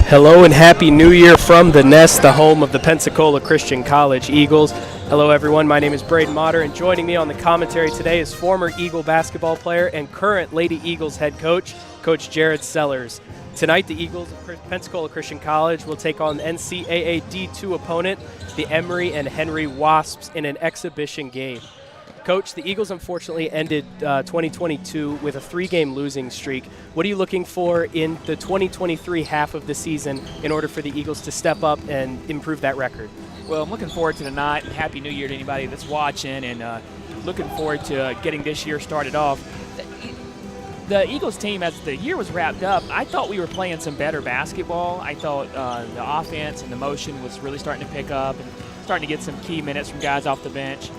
Hello and Happy New Year from the Nest, the home of the Pensacola Christian College Eagles. Hello everyone, my name is Braden Motter, and joining me on the commentary today is former Eagle basketball player and current Lady Eagles head coach, Coach Jared Sellers. Tonight, the Eagles of Pensacola Christian College will take on NCAA D2 opponent, the Emory and Henry Wasps, in an exhibition game. Coach, the Eagles unfortunately ended 2022 with a 3-game losing streak. What are you looking for in the 2023 half of the season in order for the Eagles to step up and improve that record? Well, I'm looking forward to tonight, and Happy New Year to anybody that's watching, and looking forward to getting this year started off. The Eagles team, as the year was wrapped up, I thought we were playing some better basketball. I thought the offense and the motion was really starting to pick up and starting to get some key minutes from guys off the bench.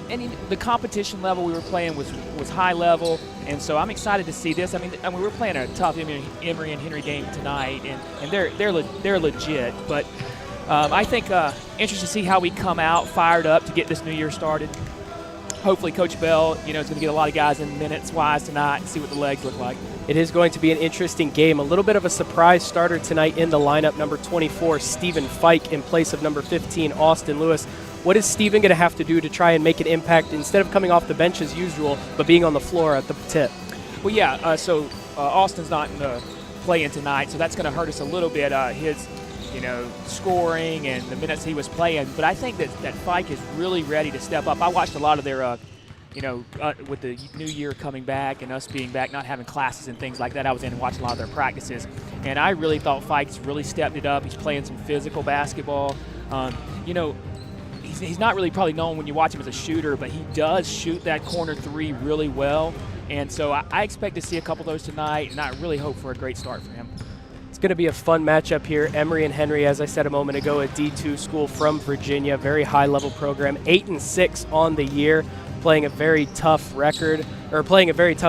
And the competition level we were playing was high level, and so I'm excited to see this. I mean we're playing a tough Emory and Henry game tonight, and they're legit. But I think interested to see how we come out fired up to get this new year started. Hopefully, Coach Bell, is going to get a lot of guys in minutes-wise tonight and see what the legs look like. It is going to be an interesting game. A little bit of a surprise starter tonight in the lineup. Number 24, Stephen Fike, in place of number 15, Austin Lewis. What is Stephen going to have to do to try and make an impact instead of coming off the bench as usual, but being on the floor at the tip? Well, yeah, so Austin's not playing tonight, so that's going to hurt us a little bit, his scoring and the minutes he was playing. But I think that Fike is really ready to step up. I watched a lot of their, with the new year coming back and us being back, not having classes and things like that, I was in and watching a lot of their practices. And I really thought Fike's really stepped it up. He's playing some physical basketball. He's not really probably known when you watch him as a shooter, but he does shoot that corner three really well. And so I expect to see a couple of those tonight, and I really hope for a great start for him. It's going to be a fun matchup here. Emory and Henry, as I said a moment ago, a D2 school from Virginia, very high-level program, 8-6 on the year, playing a very tough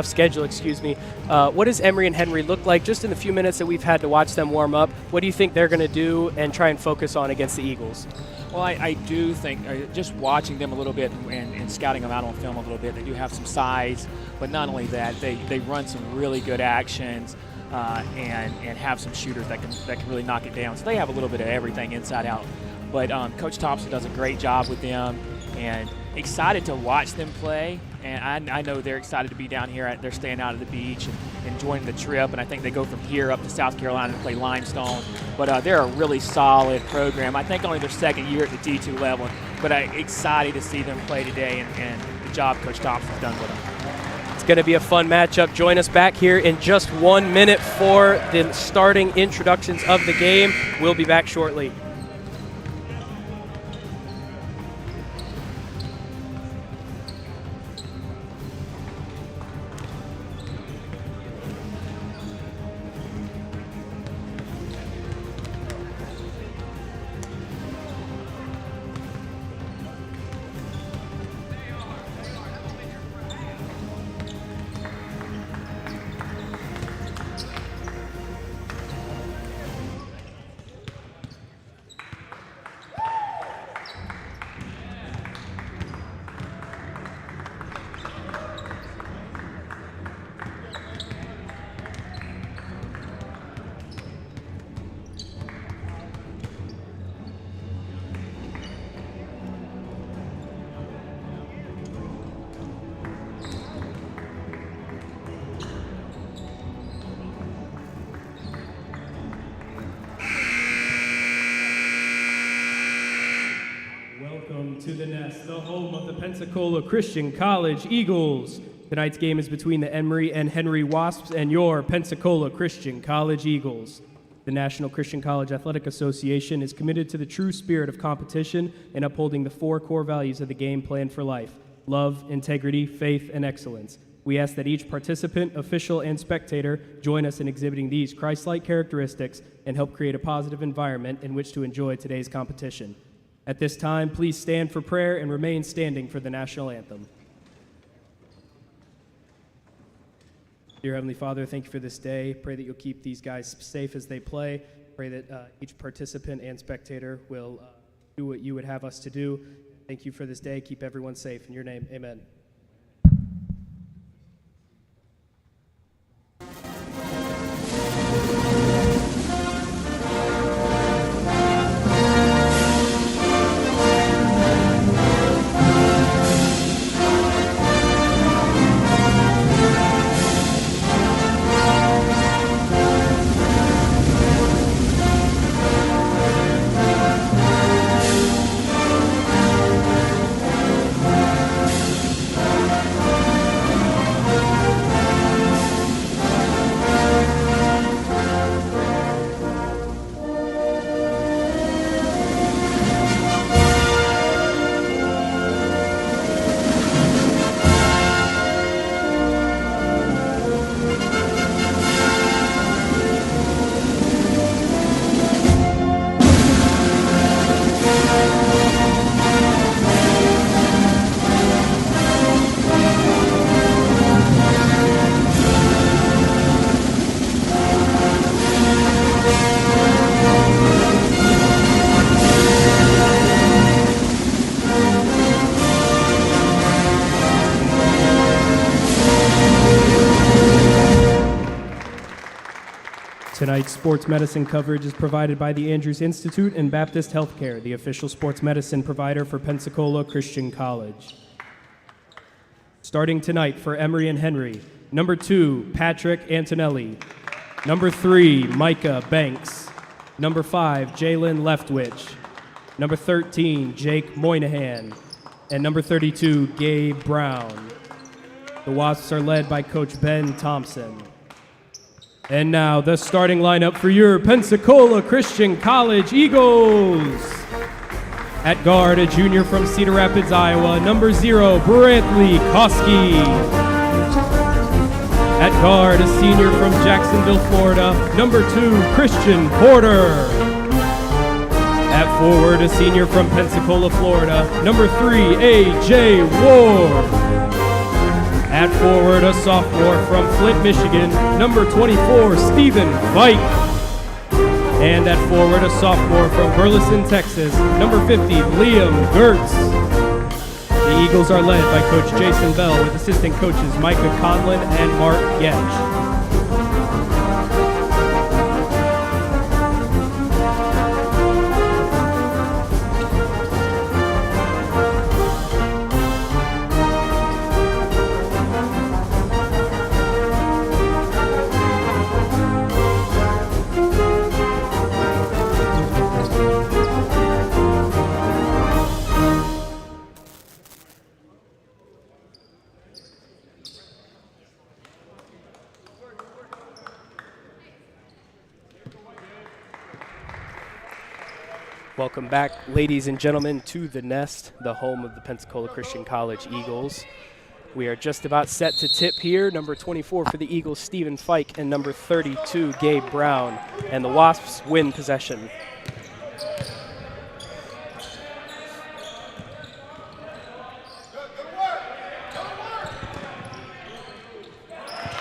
schedule, excuse me. What does Emory and Henry look like just in the few minutes that we've had to watch them warm up? What do you think they're going to do and try and focus on against the Eagles? Well, I do think just watching them a little bit and scouting them out on film a little bit, they do have some size, but not only that, they run some really good actions and have some shooters that can really knock it down. So they have a little bit of everything inside out. But Coach Thompson does a great job with them, and excited to watch them play. And I know they're excited to be down here. They're staying out of the beach and enjoying the trip. And I think they go from here up to South Carolina to play Limestone. But they're a really solid program. I think only their second year at the D2 level. But I'm excited to see them play today and the job Coach Thompson's done with them. It's going to be a fun matchup. Join us back here in just 1 minute for the starting introductions of the game. We'll be back shortly. To the Nest, the home of the Pensacola Christian College Eagles. Tonight's game is between the Emory and Henry Wasps and your Pensacola Christian College Eagles. The National Christian College Athletic Association is committed to the true spirit of competition and upholding the 4 core values of the game plan for life: love, integrity, faith, and excellence. We ask that each participant, official, and spectator join us in exhibiting these Christ-like characteristics and help create a positive environment in which to enjoy today's competition. At this time, please stand for prayer and remain standing for the national anthem. Dear Heavenly Father, thank you for this day. Pray that you'll keep these guys safe as they play. Pray that each participant and spectator will do what you would have us to do. Thank you for this day. Keep everyone safe. In your name, amen. Tonight's sports medicine coverage is provided by the Andrews Institute and Baptist Healthcare, the official sports medicine provider for Pensacola Christian College. Starting tonight for Emory and Henry, number 2, Patrick Antonelli. Number 3, Micah Banks. Number 5, Jalen Leftwich. Number 13, Jake Moynihan. And number 32, Gabe Brown. The Wasps are led by Coach Ben Thompson. And now the starting lineup for your Pensacola Christian College Eagles. At guard, a junior from Cedar Rapids, Iowa, number 0, Brantley Koski. At guard, a senior from Jacksonville, Florida, number 2, Christian Porter. At forward, a senior from Pensacola, Florida, number 3, A.J. Ward. At forward, a sophomore from Flint, Michigan, number 24, Stephen Fike. And at forward, a sophomore from Burleson, Texas, number 50, Liam Gertz. The Eagles are led by Coach Jason Bell with assistant coaches Micah Conlon and Mark Getch. Welcome back, ladies and gentlemen, to the Nest, the home of the Pensacola Christian College Eagles. We are just about set to tip here. Number 24 for the Eagles, Stephen Fike, and number 32, Gabe Brown. And the Wasps win possession.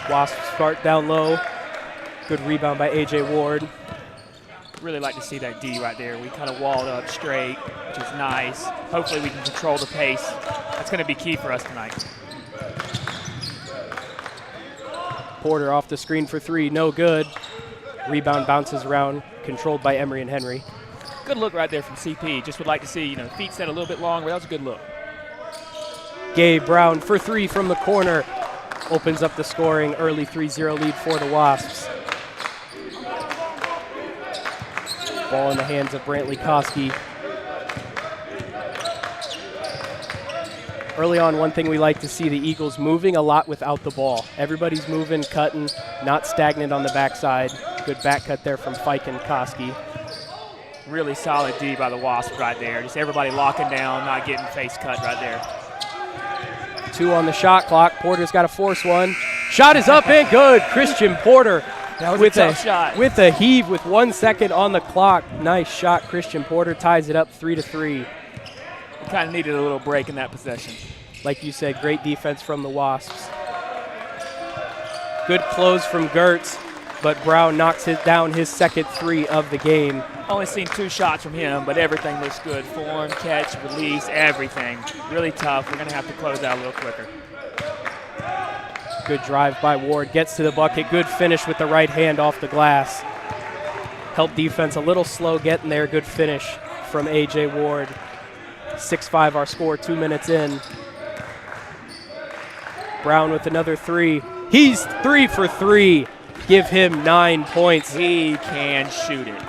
Wasps start down low. Good rebound by A.J. Ward. Really like to see that D right there. We kind of walled up straight, which is nice. Hopefully we can control the pace. That's going to be key for us tonight. Porter off the screen for 3, no good. Rebound bounces around, controlled by Emory and Henry. Good look right there from CP. Just would like to see, feet set a little bit long, but that was a good look. Gabe Brown for 3 from the corner. Opens up the scoring, early 3-0 lead for the Wasps. Ball in the hands of Brantley Koski. Early on, one thing we like to see, the Eagles moving a lot without the ball. Everybody's moving, cutting, not stagnant on the backside. Good back cut there from Fike and Koski. Really solid D by the Wasps right there. Just everybody locking down, not getting face cut right there. 2 on the shot clock. Porter's got to force one. Shot is up and good. Christian Porter. That was a tough shot. With a heave with 1 second on the clock. Nice shot. Christian Porter ties it up 3-3. We kind of needed a little break in that possession. Like you said, great defense from the Wasps. Good close from Gertz, but Brown knocks it down his second 3 of the game. Only seen 2 shots from him, but everything looks good. Form, catch, release, everything. Really tough. We're going to have to close out a little quicker. Good drive by Ward, gets to the bucket. Good finish with the right hand off the glass. Help defense a little slow getting there. Good finish from A.J. Ward. 6-5 our score, 2 minutes in. Brown with another 3. He's 3 for 3. Give him 9 points. He can shoot it.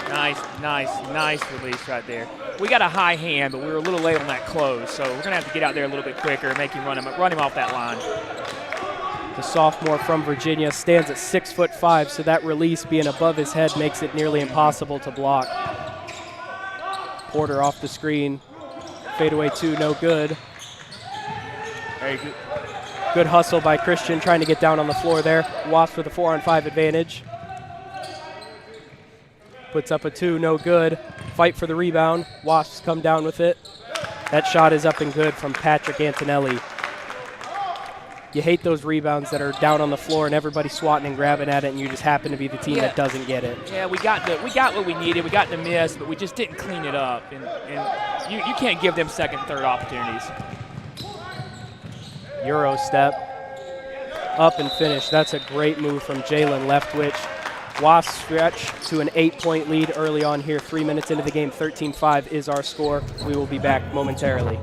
Nice release right there. We got a high hand, but we were a little late on that close, so we're going to have to get out there a little bit quicker and make him run him off that line. The sophomore from Virginia stands at 6'5", so that release being above his head makes it nearly impossible to block. Porter off the screen. Fadeaway 2, no good. Very good. Good hustle by Christian, trying to get down on the floor there. Wasps with a 4-on-5 advantage. Puts up a 2, no good. Fight for the rebound. Wasps come down with it. That shot is up and good from Patrick Antonelli. You hate those rebounds that are down on the floor and everybody swatting and grabbing at it, and you just happen to be the team that doesn't get it. Yeah, we got what we needed. We got the miss, but we just didn't clean it up. And you can't give them second, third opportunities. Euro step, up and finish. That's a great move from Jalen Leftwich. Wasps stretch to an 8-point lead early on here. 3 minutes into the game, 13-5 is our score. We will be back momentarily.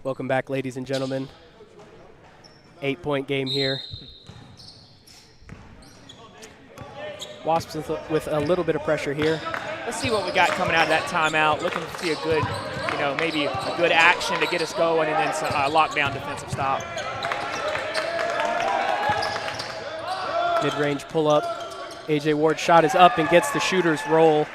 Welcome back, ladies and gentlemen. 8-point game here. Wasps with a little bit of pressure here. Let's see what we got coming out of that timeout. Looking to see a good, maybe a good action to get us going, and then some lockdown defensive stop. Mid-range pull-up. A.J. Ward's shot is up and gets the shooter's roll.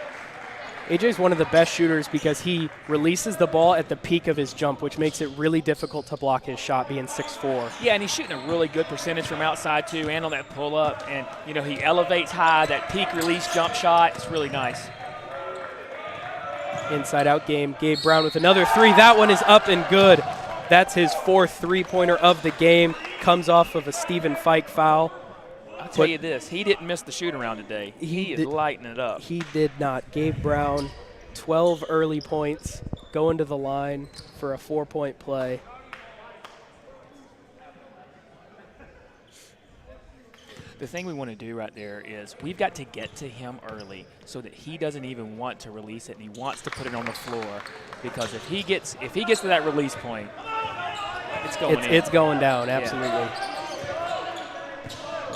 A.J. is one of the best shooters because he releases the ball at the peak of his jump, which makes it really difficult to block his shot, being 6'4". Yeah, and he's shooting a really good percentage from outside, too, and on that pull-up. And, he elevates high, that peak release jump shot. It's really nice. Inside-out game. Gabe Brown with another three. That one is up and good. That's his fourth three-pointer of the game. Comes off of a Stephen Fike foul. I'll tell you this, he didn't miss the shoot-around today. He is lighting it up. He did not. Gabe Brown, 12 early points, going to the line for a 4-point play. The thing we want to do right there is we've got to get to him early so that he doesn't even want to release it, and he wants to put it on the floor, because if he gets to that release point, it's going in. It's going down, absolutely. Yeah.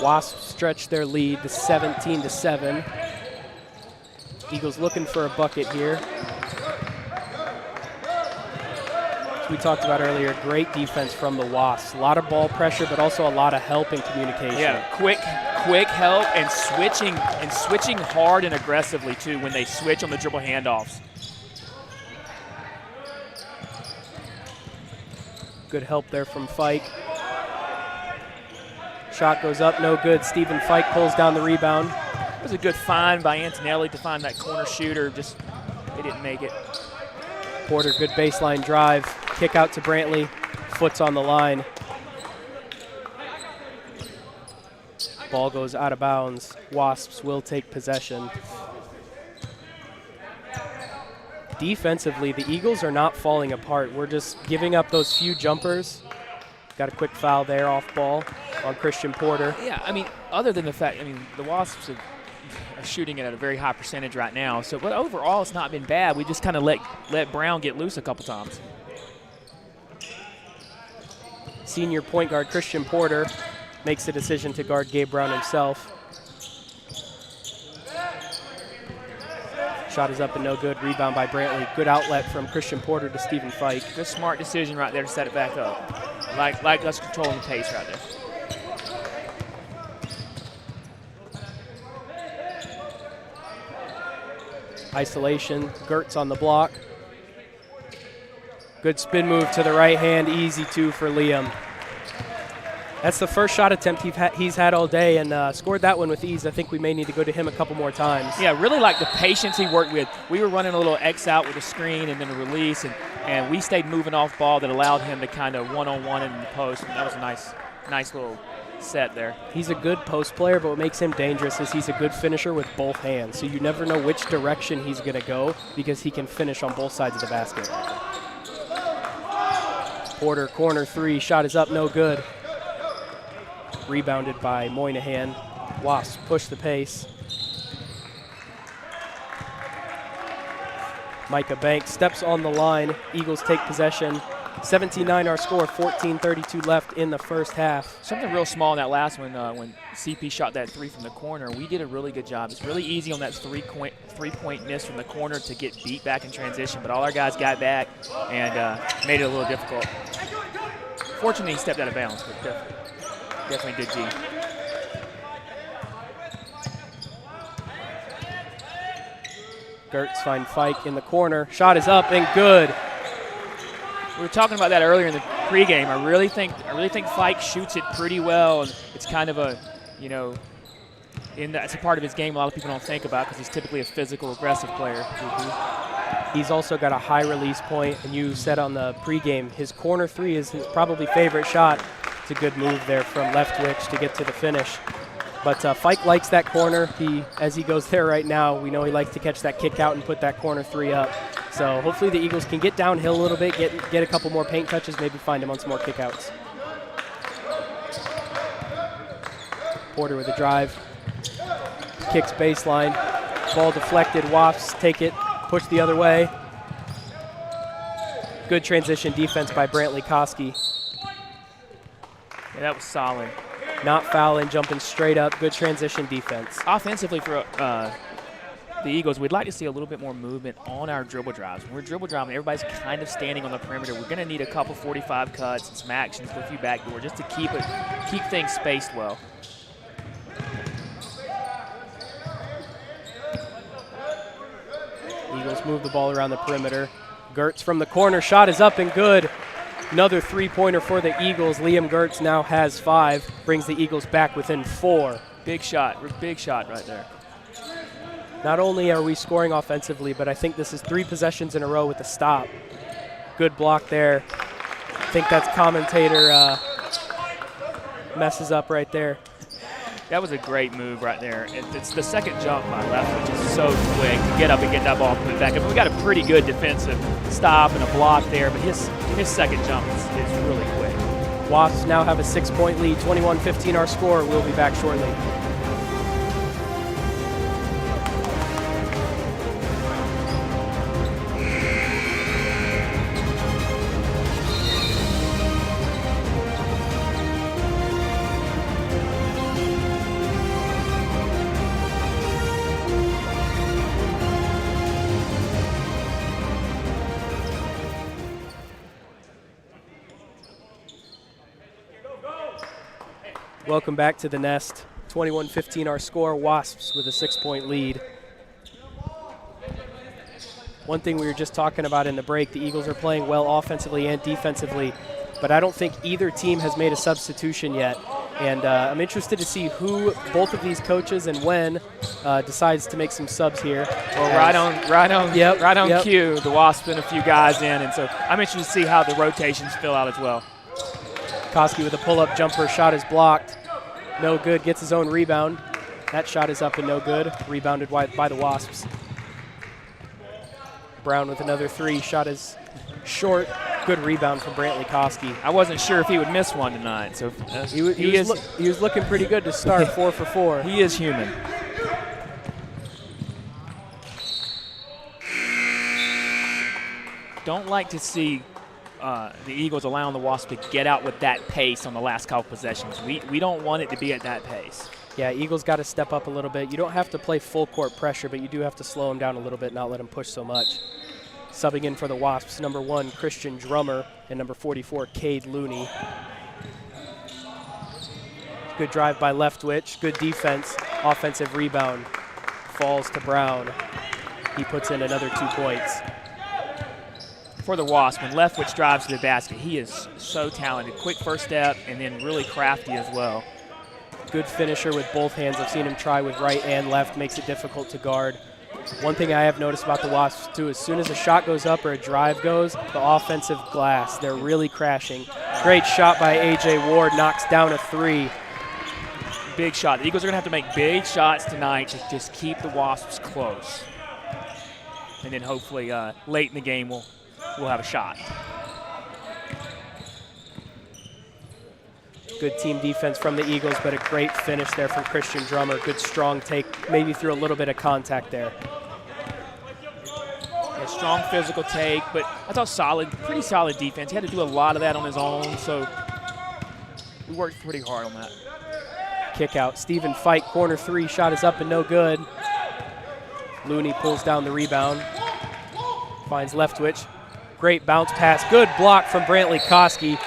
Wasps stretch their lead to 17-7. Eagles looking for a bucket here. As we talked about earlier, great defense from the Wasps. A lot of ball pressure, but also a lot of help and communication. Yeah, quick help and switching hard and aggressively too when they switch on the dribble handoffs. Good help there from Fike. Shot goes up, no good. Stephen Fike pulls down the rebound. It was a good find by Antonelli to find that corner shooter. Just they didn't make it. Porter, good baseline drive. Kick out to Brantley. Foot's on the line. Ball goes out of bounds. Wasps will take possession. Defensively, the Eagles are not falling apart. We're just giving up those few jumpers. Got a quick foul there off ball on Christian Porter. Yeah, other than the fact, the Wasps are shooting it at a very high percentage right now. So, but overall, it's not been bad. We just kind of let Brown get loose a couple times. Senior point guard Christian Porter makes the decision to guard Gabe Brown himself. Shot is up and no good. Rebound by Brantley. Good outlet from Christian Porter to Stephen Fike. Good smart decision right there to set it back up. Like us controlling the pace right there. Isolation. Gertz on the block. Good spin move to the right hand. Easy two for Liam. That's the first shot attempt he's had all day, and scored that one with ease. I think we may need to go to him a couple more times. Yeah, really like the patience he worked with. We were running a little X out with a screen and then a release, and we stayed moving off ball that allowed him to kind of one-on-one in the post. And that was a nice little set there. He's a good post player, but what makes him dangerous is he's a good finisher with both hands. So you never know which direction he's going to go because he can finish on both sides of the basket. Porter, corner three. Shot is up, no good. Rebounded by Moynihan. Wasps push the pace. Micah Banks steps on the line. Eagles take possession. 17-9 our score, 14:32 left in the first half. Something real small in that last one when CP shot that three from the corner. We did a really good job. It's really easy on that three-point miss from the corner to get beat back in transition, but all our guys got back and made it a little difficult. Fortunately, he stepped out of bounds, but definitely good D. Gertz find Fike in the corner. Shot is up and good. We were talking about that earlier in the pregame. I really think Fike shoots it pretty well, and it's kind of a, it's a part of his game a lot of people don't think about because he's typically a physical, aggressive player. He's also got a high release point, and you said on the pregame his corner three is his probably favorite shot. It's a good move there from Leftwich to get to the finish. But Fike likes that corner. As he goes there right now, we know he likes to catch that kick out and put that corner three up. So hopefully the Eagles can get downhill a little bit, get a couple more paint touches, maybe find him on some more kickouts. Porter with a drive, kicks baseline, ball deflected. Wasps take it, push the other way. Good transition defense by Brantley Koski. Yeah, that was solid. Not fouling, jumping straight up. Good transition defense. Offensively for the Eagles, we'd like to see a little bit more movement on our dribble drives. When we're dribble driving, everybody's kind of standing on the perimeter. We're going to need a couple 45 cuts and some actions with a few backdoor just to keep things spaced well. Eagles move the ball around the perimeter. Gertz from the corner. Shot is up and good. Another three-pointer for the Eagles. Liam Gertz now has 5, brings the Eagles back within 4. Big shot right there. Not only are we scoring offensively, but I think this is 3 possessions in a row with a stop. Good block there. I think that's commentator messes up right there. That was a great move right there. It's the second jump by Left, which is so quick to get up and get that ball and put it back. I mean, we got a pretty good defensive stop and a block there, but his second jump is really quick. Wasps now have a 6-point lead, 21-15 our score. We'll be back shortly. Welcome back to the Nest. 21-15 our score. Wasps with a 6-point lead. One thing we were just talking about in the break, the Eagles are playing well offensively and defensively, but I don't think either team has made a substitution yet. And I'm interested to see who both of these coaches and when decides to make some subs here. Well, right on cue, the Wasps put a few guys in, and so I'm interested to see how the rotations fill out as well. Koski with a pull-up jumper, shot is blocked. No good, gets his own rebound. That shot is up and no good, rebounded by the Wasps. Brown with another 3, shot is short. Good rebound from Brantley Koski. I wasn't sure if he would miss one tonight, so he was looking pretty good to start. 4 for 4. He is human. Don't like to see the Eagles allowing the Wasps to get out with that pace on the last couple possessions. We don't want it to be at that pace. Yeah, Eagles got to step up a little bit. You don't have to play full court pressure, but you do have to slow them down a little bit, not let them push so much. Subbing in for the Wasps, number 1, Christian Drummer, and number 44, Cade Looney. Good drive by Leftwich, good defense, offensive rebound. Falls to Brown. He puts in another 2 points. For the Wasps, when Leftwich drives to the basket, he is so talented. Quick first step and then really crafty as well. Good finisher with both hands. I've seen him try with right and left, makes it difficult to guard. One thing I have noticed about the Wasps, too, as soon as a shot goes up or a drive goes, the offensive glass, they're really crashing. Great shot by A.J. Ward, knocks down a 3. Big shot. The Eagles are going to have to make big shots tonight to just keep the Wasps close. And then hopefully late in the game we'll have a shot. Good team defense from the Eagles, but a great finish there from Christian Drummer. Good strong take, maybe through a little bit of contact there. strong physical take, but I thought pretty solid defense. He had to do a lot of that on his own, so we worked pretty hard on that. Kick out. Stephen Fike, corner 3, shot is up and no good. Looney pulls down the rebound. Finds Leftwich. Great bounce pass. Good block from Brantley Koski.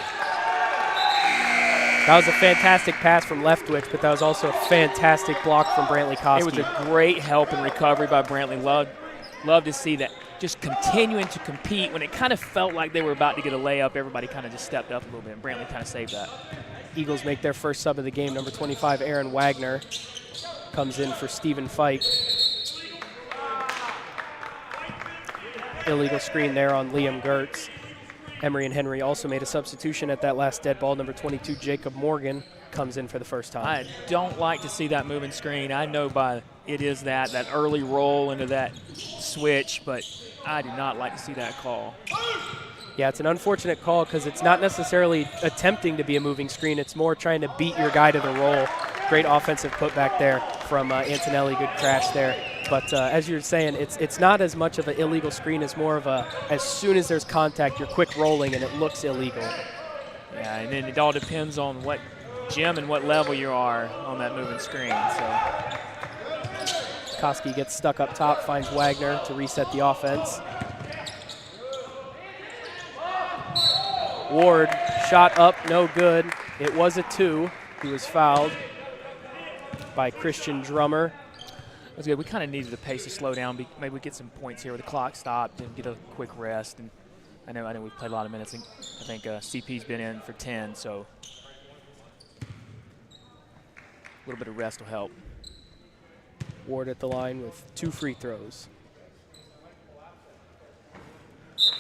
That was a fantastic pass from Leftwich, but that was also a fantastic block from Brantley Koski. It was a great help and recovery by Brantley. Love to see that. Just continuing to compete when it kind of felt like they were about to get a layup. Everybody kind of just stepped up a little bit, and Brantley kind of saved that. Eagles make their first sub of the game. Number 25, Aaron Wagner, comes in for Stephen Fike. Illegal screen there on Liam Gertz. Emory and Henry also made a substitution at that last dead ball. Number 22, Jacob Morgan, comes in for the first time. I don't like to see that moving screen. I know it is that early roll into that switch, but I do not like to see that call. Yeah, it's an unfortunate call because it's not necessarily attempting to be a moving screen. It's more trying to beat your guy to the roll. Great offensive putback there from Antonelli. Good crash there. But as you're saying, it's not as much of an illegal screen as more of as soon as there's contact, you're quick rolling and it looks illegal. Yeah, and then it all depends on what gym and what level you are on that moving screen. So Koski gets stuck up top, finds Wagner to reset the offense. Ward, shot up, no good. It was a 2. He was fouled by Christian Drummer. That's good. We kind of needed the pace to slow down. Maybe we get some points here where the clock stopped and get a quick rest. And I know we've played a lot of minutes. I think CP's been in for 10, so a little bit of rest will help. Ward at the line with 2 free throws.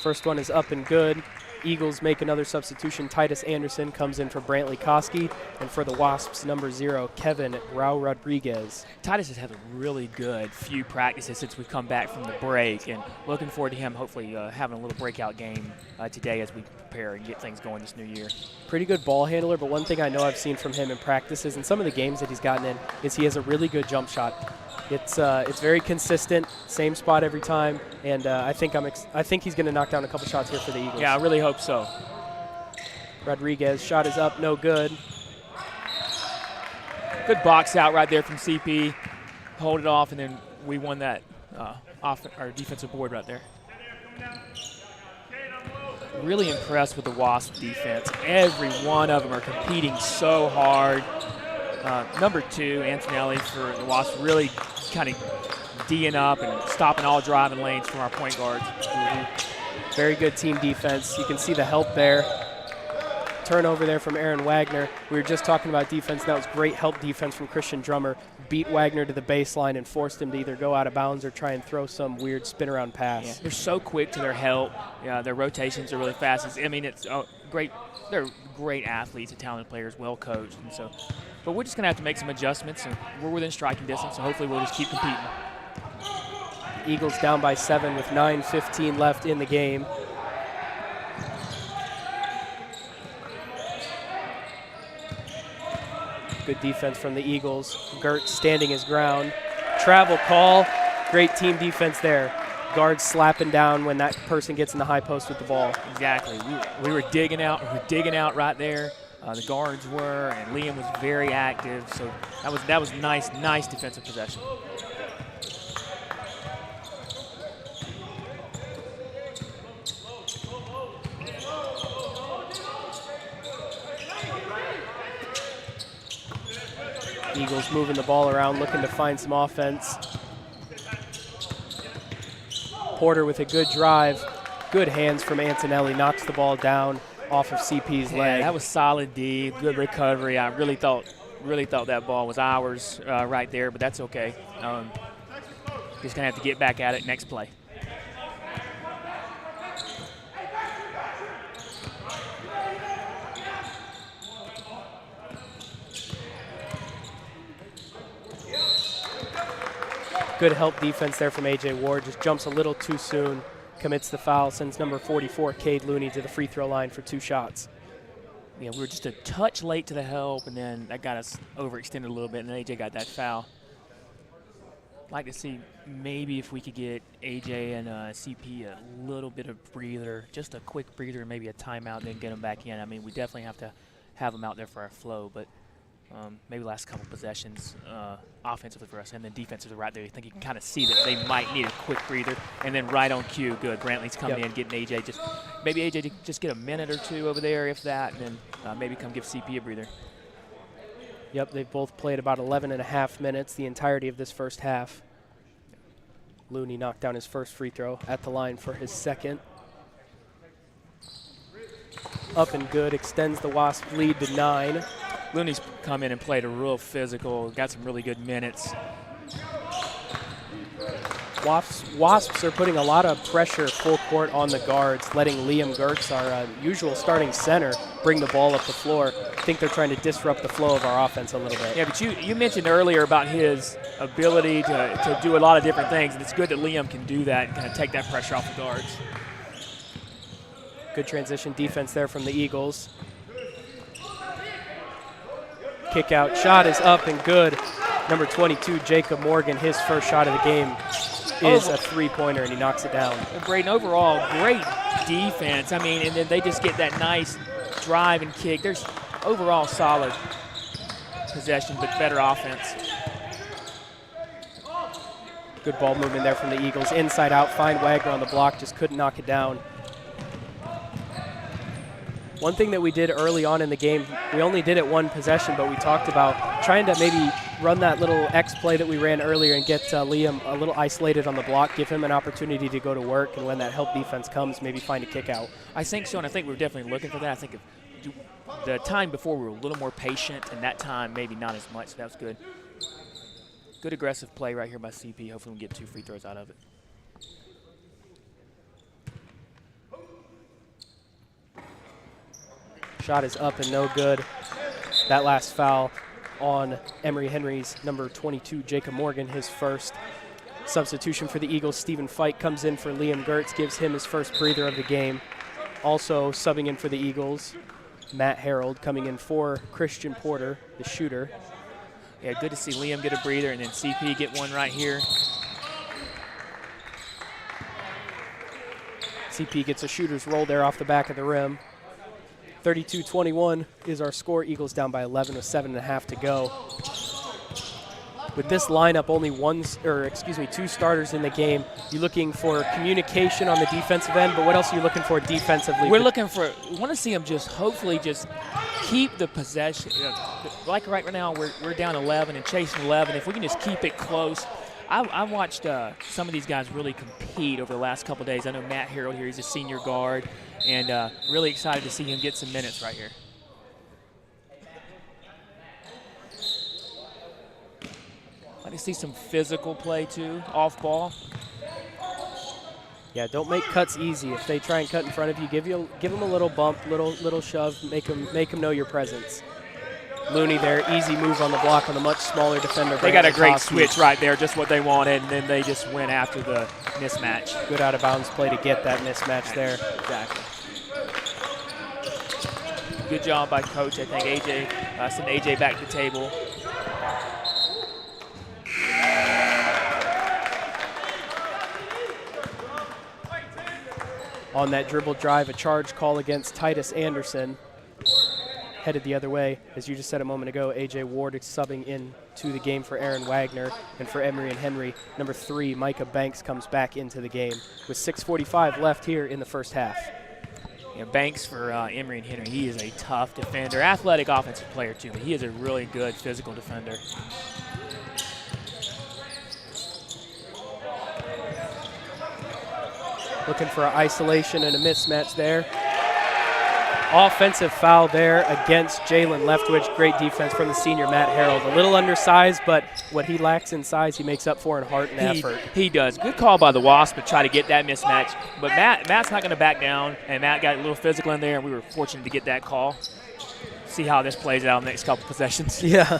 First one is up and good. Eagles make another substitution. Titus Anderson comes in for Brantley Koski, and for the Wasps, number 0, Kevin Rao Rodriguez. Titus has had a really good few practices since we've come back from the break, and looking forward to him hopefully having a little breakout game today as we prepare and get things going this new year. Pretty good ball handler, but one thing I know I've seen from him in practices and some of the games that he's gotten in is he has a really good jump shot. It's very consistent, same spot every time, and I think he's going to knock down a couple shots here for the Eagles. Yeah, I really hope so. Rodriguez, shot is up, no good. Good box out right there from CP. Hold it off, and then we won that our defensive board right there. Really impressed with the Wasp defense. Every one of them are competing so hard. Number 2, Antonelli for the Wasps, really kind of D'ing up and stopping all driving lanes from our point guards. Very good team defense. You can see the help there. Turnover there from Aaron Wagner. We were just talking about defense. That was great help defense from Christian Drummer. Beat Wagner to the baseline and forced him to either go out of bounds or try and throw some weird spin-around pass. Yeah, they're so quick to their help. Yeah, their rotations are really fast. It's great. They're great athletes and talented players, well coached. And so, but we're just going to have to make some adjustments, and we're within striking distance, so hopefully we'll just keep competing. Eagles down by 7 with 9:15 left in the game. Good defense from the Eagles. Gertz standing his ground. Travel call. Great team defense there. Guards slapping down when that person gets in the high post with the ball. Exactly. We were digging out. We were digging out right there. The guards were, and Liam was very active. So that was nice defensive possession. Eagles moving the ball around, looking to find some offense. Porter with a good drive. Good hands from Antonelli. Knocks the ball down off of CP's leg. That was solid D. Good recovery. I really thought that ball was ours right there, but that's okay. Just going to have to get back at it next play. Good help defense there from A.J. Ward. Just jumps a little too soon, commits the foul, sends number 44, Cade Looney, to the free throw line for 2 shots. Yeah, we were just a touch late to the help, and then that got us overextended a little bit, and then A.J. got that foul. like to see maybe if we could get AJ and CP a little bit of breather, just a quick breather, and maybe a timeout, and then get them back in. I mean, we definitely have to have them out there for our flow, but maybe last couple possessions offensively for us, and then defensively right there. You think you can kind of see that they might need a quick breather, and then right on cue, good. Brantley's coming in, getting AJ maybe AJ to just get a minute or two over there, if that, and then maybe come give CP a breather. Yep, they've both played about 11.5 minutes the entirety of this first half. Looney knocked down his first free throw at the line for his second. Up and good, extends the Wasp lead to 9. Looney's come in and played a real physical, got some really good minutes. Wasps are putting a lot of pressure full court on the guards, letting Liam Gertz, our usual starting center, bring the ball up the floor. I think they're trying to disrupt the flow of our offense a little bit. Yeah, but you mentioned earlier about his ability to do a lot of different things, and it's good that Liam can do that and kind of take that pressure off the guards. Good transition defense there from the Eagles. Kick out shot is up and good. Number 22, Jacob Morgan, his first shot of the game is a three-pointer, and he knocks it down. And Braden, overall, great defense. I mean, and then they just get that nice drive and kick. There's overall solid possession, but better offense. Good ball movement there from the Eagles. Inside out, find Wagner on the block, just couldn't knock it down. One thing that we did early on in the game, we only did it one possession, but we talked about trying to maybe run that little X play that we ran earlier and get Liam a little isolated on the block, give him an opportunity to go to work, and when that help defense comes, maybe find a kick out. I think so, and I think we're definitely looking for that. I think the time before we were a little more patient, and that time maybe not as much, so that was good. Good aggressive play right here by CP. Hopefully we can get 2 free throws out of it. Shot is up and no good. That last foul on Emory Henry's number 22, Jacob Morgan, his first. Substitution for the Eagles, Stephen Fite comes in for Liam Gertz, gives him his first breather of the game. Also subbing in for the Eagles, Matt Harold coming in for Christian Porter, the shooter. Yeah, good to see Liam get a breather and then CP get one right here. CP gets a shooter's roll there off the back of the rim. 32-21 is our score. Eagles down by 11 with 7.5 to go. With this lineup, only 2 starters in the game. You're looking for communication on the defensive end, but what else are you looking for defensively? We want to see them just hopefully just keep the possession. Like right now, we're down 11 and chasing 11. If we can just keep it close. I watched some of these guys really compete over the last couple of days. I know Matt Harold here, he's a senior guard, and really excited to see him get some minutes right here. I like to see some physical play too, off ball. Yeah, don't make cuts easy. If they try and cut in front of you, give them a little bump, little shove, make them know your presence. Looney there, easy move on the block on a much smaller defender. They got a great switch right there, just what they wanted, and then they just went after the mismatch. Good out of bounds play to get that mismatch there. Exactly. Good job by Coach. I think AJ sent AJ back to the table. On that dribble drive, a charge call against Titus Anderson. Headed the other way. As you just said a moment ago, A.J. Ward is subbing in to the game for Aaron Wagner. And for Emory and Henry, number 3, Micah Banks comes back into the game with 6:45 left here in the first half. Yeah, Banks for Emory and Henry, he is a tough defender. Athletic offensive player too, but he is a really good physical defender. Looking for an isolation and a mismatch there. Offensive foul there against Jalen Leftwich. Great defense from the senior Matt Harold. A little undersized, but what he lacks in size, he makes up for in heart and effort. He does. Good call by the Wasps to try to get that mismatch. But Matt's not going to back down, and Matt got a little physical in there, and we were fortunate to get that call. See how this plays out in the next couple possessions. Yeah.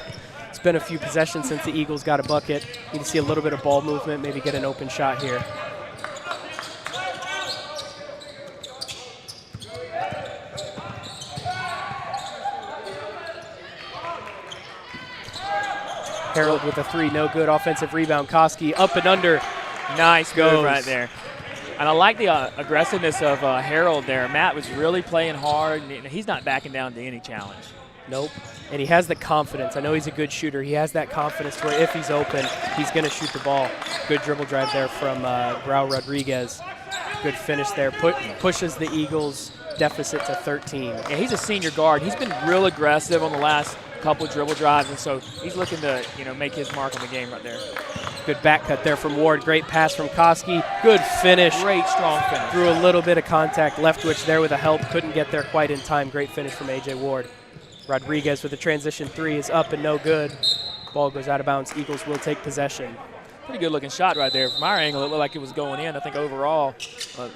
It's been a few possessions since the Eagles got a bucket. You can see a little bit of ball movement, maybe get an open shot here. Harold with a three, no good. Offensive rebound. Koski up and under. Nice Goes. move right there. And I like the aggressiveness of Harold there. Matt was really playing hard. And he's not backing down to any challenge. Nope. And he has the confidence. I know he's a good shooter. He has that confidence to where if he's open, he's going to shoot the ball. Good dribble drive there from Grau Rodriguez. Good finish there. Pushes the Eagles' deficit to 13. Yeah, he's a senior guard. He's been real aggressive on the last couple dribble drives, and so he's looking to make his mark on the game right there. Good back cut there from Ward. Great pass from Koski. Good finish. Great strong finish. Threw a little bit of contact. Leftwich there with a help. Couldn't get there quite in time. Great finish from A.J. Ward. Rodriguez with a transition three is up and no good. Ball goes out of bounds. Eagles will take possession. Pretty good looking shot right there. From our angle, it looked like it was going in. I think overall,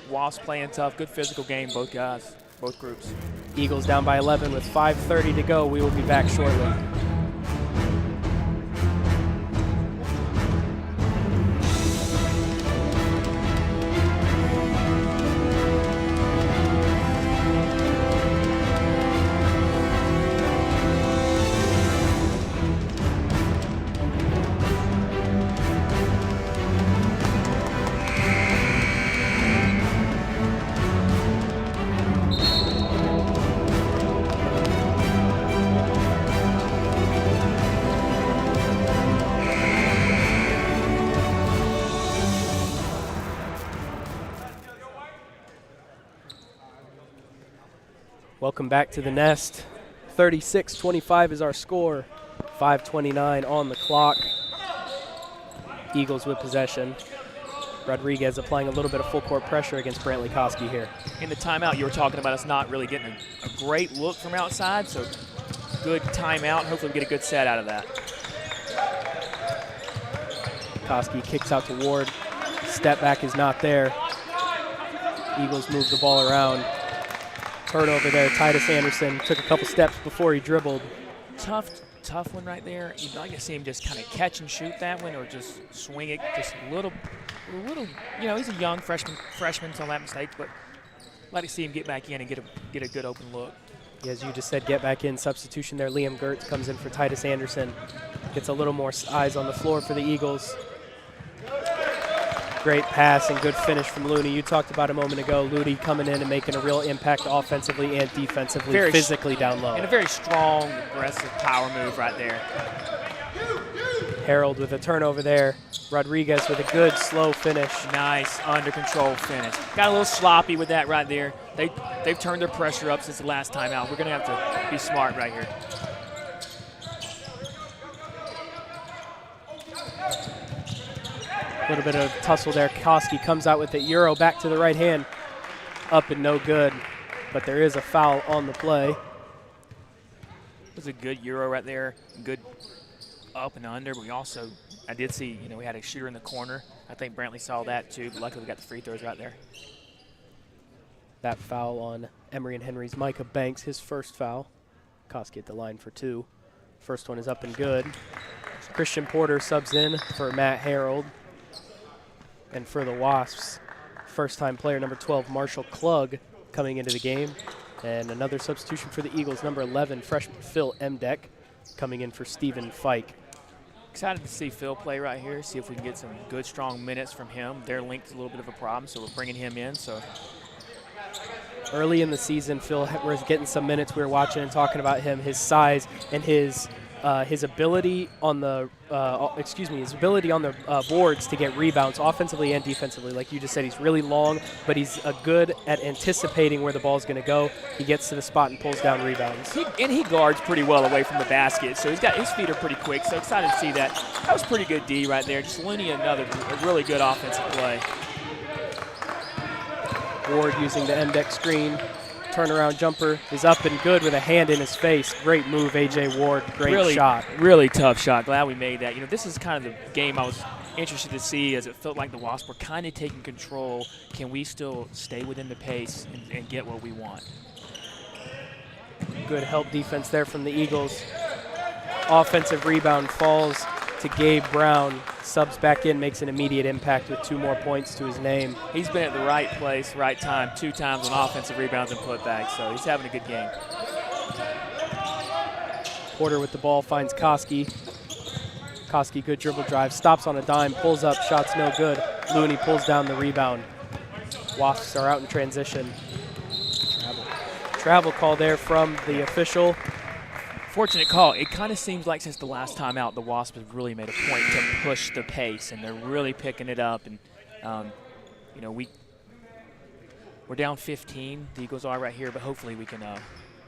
Wasps playing tough. Good physical game, both guys, both groups. Eagles down by 11 with 5:30 to go. We will be back shortly. Welcome back to the Nest. 36-25 is our score. 5:29 on the clock. Eagles with possession. Rodriguez applying a little bit of full court pressure against Brantley Koski here. In the timeout, you were talking about us not really getting a great look from outside, so good timeout. Hopefully we get a good set out of that. Koski kicks out to Ward. Step back is not there. Eagles move the ball around. Turnover there. Titus Anderson took a couple steps before he dribbled. Tough one right there. You'd like to see him just kind of catch and shoot that one, or just swing it just a little. He's a young freshman, so that mistake, but I'd like to see him get back in and get a good open look. As you just said, get back in. Substitution there. Liam Gertz comes in for Titus Anderson. Gets a little more eyes on the floor for the Eagles. Great pass and good finish from Looney. You talked about a moment ago, Looney coming in and making a real impact offensively and defensively, physically down low. And a very strong, aggressive power move right there. Harold with a turnover there. Rodriguez with a good slow finish. Nice under control finish. Got a little sloppy with that right there. They've turned their pressure up since the last time out. We're going to have to be smart right here. A little bit of tussle there. Koski comes out with it. Euro back to the right hand. Up and no good. But there is a foul on the play. It was a good Euro right there. Good up and under. I did see, we had a shooter in the corner. I think Brantley saw that too, but luckily we got the free throws right there. That foul on Emory and Henry's Micah Banks, his first foul. Koski at the line for two. First one is up and good. Christian Porter subs in for Matt Harold. And for the Wasps, first-time player number 12, Marshall Klug, coming into the game. And another substitution for the Eagles, number 11, freshman Phil Emdeck, coming in for Stephen Fike. Excited to see Phil play right here, see if we can get some good, strong minutes from him. Their length's a little bit of a problem, so we're bringing him in. So early in the season, Phil was getting some minutes. We were watching and talking about him, his size and his ability on the boards to get rebounds offensively and defensively. Like you just said, he's really long, but he's good at anticipating where the ball's going to go. He gets to the spot and pulls down rebounds. He guards pretty well away from the basket, so his feet are pretty quick. So excited to see that. That was pretty good D right there. Just Looney, a really good offensive play. Ward using the MDEC screen. Turnaround jumper is up and good with a hand in his face. Great move, A.J. Ward. Great shot. Really tough shot. Glad we made that. This is kind of the game I was interested to see, as it felt like the Wasps were kind of taking control. Can we still stay within the pace and get what we want? Good help defense there from the Eagles. Offensive rebound falls to Gabe Brown. Subs back in, makes an immediate impact with 2 more points to his name. He's been at the right place, right time, 2 times on offensive rebounds and putbacks, so he's having a good game. Porter with the ball finds Koski. Koski, good dribble drive, stops on a dime, pulls up, shots no good. Looney pulls down the rebound. Wasps are out in transition. Travel call there from the official. Fortunate call. It kind of seems like since the last time out, the Wasps have really made a point to push the pace, and they're really picking it up. And, you know, we're down 15. The Eagles are right here, but hopefully we can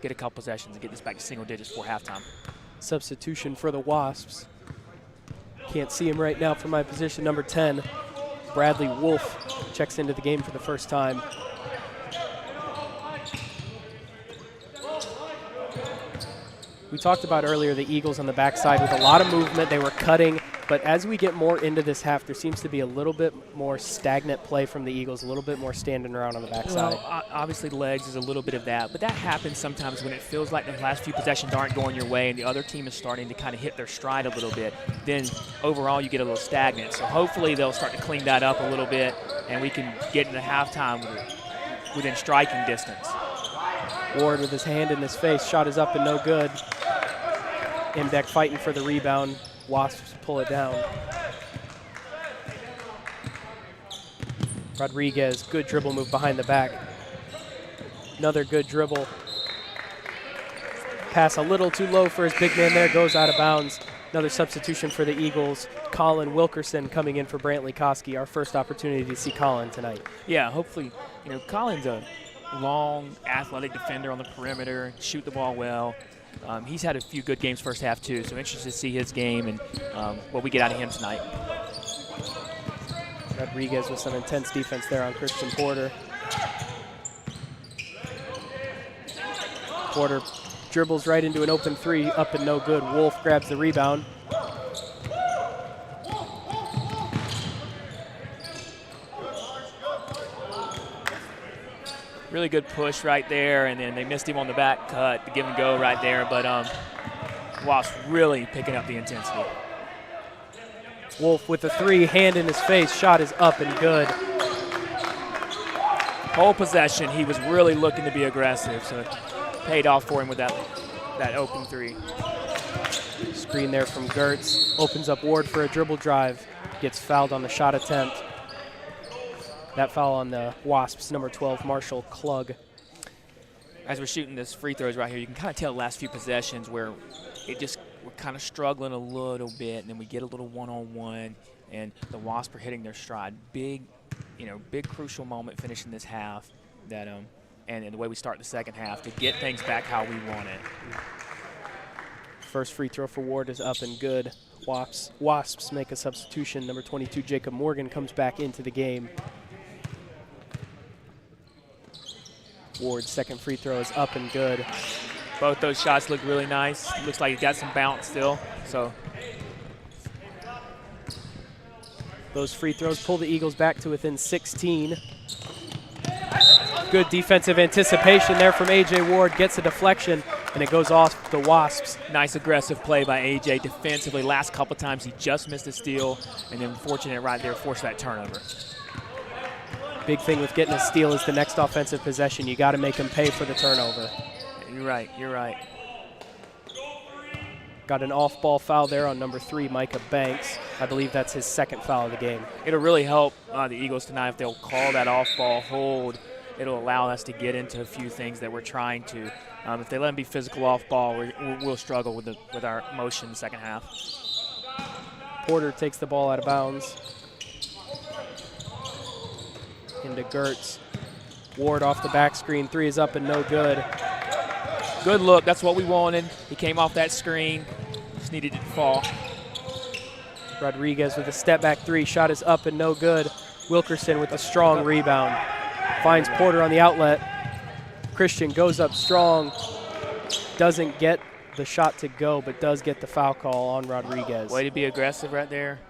get a couple possessions and get this back to single digits before halftime. Substitution for the Wasps. Can't see him right now from my position, number 10. Bradley Wolf checks into the game for the first time. We talked about earlier the Eagles on the backside with a lot of movement. They were cutting, but as we get more into this half, there seems to be a little bit more stagnant play from the Eagles, a little bit more standing around on the backside. Well, obviously legs is a little bit of that, but that happens sometimes when it feels like the last few possessions aren't going your way and the other team is starting to kind of hit their stride a little bit. Then overall you get a little stagnant. So hopefully they'll start to clean that up a little bit and we can get into halftime within striking distance. Ward with his hand in his face, shot is up and no good. Imdeck fighting for the rebound. Wasps pull it down. Rodriguez, good dribble move behind the back. Another good dribble. Pass a little too low for his big man there, goes out of bounds. Another substitution for the Eagles. Colin Wilkerson coming in for Brantley Koski. Our first opportunity to see Colin tonight. Yeah, hopefully, you know, Colin's a long, athletic defender on the perimeter, shoot the ball well. He's had a few good games first half too, so interested to see his game and what we get out of him tonight. Rodriguez with some intense defense there on Christian Porter. Porter dribbles right into an open three, up and no good. Wolf grabs the rebound. Really good push right there, and then they missed him on the back cut, the give and go right there, but Wasps really picking up the intensity. Wolf with the three, hand in his face, shot is up and good. Whole possession, he was really looking to be aggressive, so it paid off for him with that open three. Screen there from Gertz, opens up Ward for a dribble drive, gets fouled on the shot attempt. That foul on the Wasps, number 12, Marshall Klug. As we're shooting this free throws right here, you can kind of tell the last few possessions where we're kind of struggling a little bit, and then we get a little one-on-one, and the Wasps are hitting their stride. Big crucial moment finishing this half that, and the way we start the second half to get things back how we want it. First free throw for Ward is up and good. Wasps make a substitution. Number 22, Jacob Morgan, comes back into the game. Ward's second free throw is up and good. Both those shots look really nice. Looks like he got some bounce still. So those free throws pull the Eagles back to within 16. Good defensive anticipation there from A.J. Ward. Gets a deflection, and it goes off the Wasps. Nice aggressive play by A.J. defensively. Last couple times he just missed a steal, and then fortunate right there, forced that turnover. Big thing with getting a steal is the next offensive possession. You got to make them pay for the turnover. You're right, you're right. Got an off-ball foul there on number 3, Micah Banks. I believe that's his second foul of the game. It'll really help the Eagles tonight if they'll call that off-ball hold. It'll allow us to get into a few things that we're trying to. If they let them be physical off-ball, we'll struggle with our motion in the second half. Porter takes the ball out of bounds. Into Gertz. Ward off the back screen. 3 is up and no good. Good look. That's what we wanted. He came off that screen. Just needed it to fall. Rodriguez with a step-back 3. Shot is up and no good. Wilkerson with a strong rebound. Finds Porter on the outlet. Christian goes up strong. Doesn't get the shot to go, but does get the foul call on Rodriguez. Way to be aggressive right there.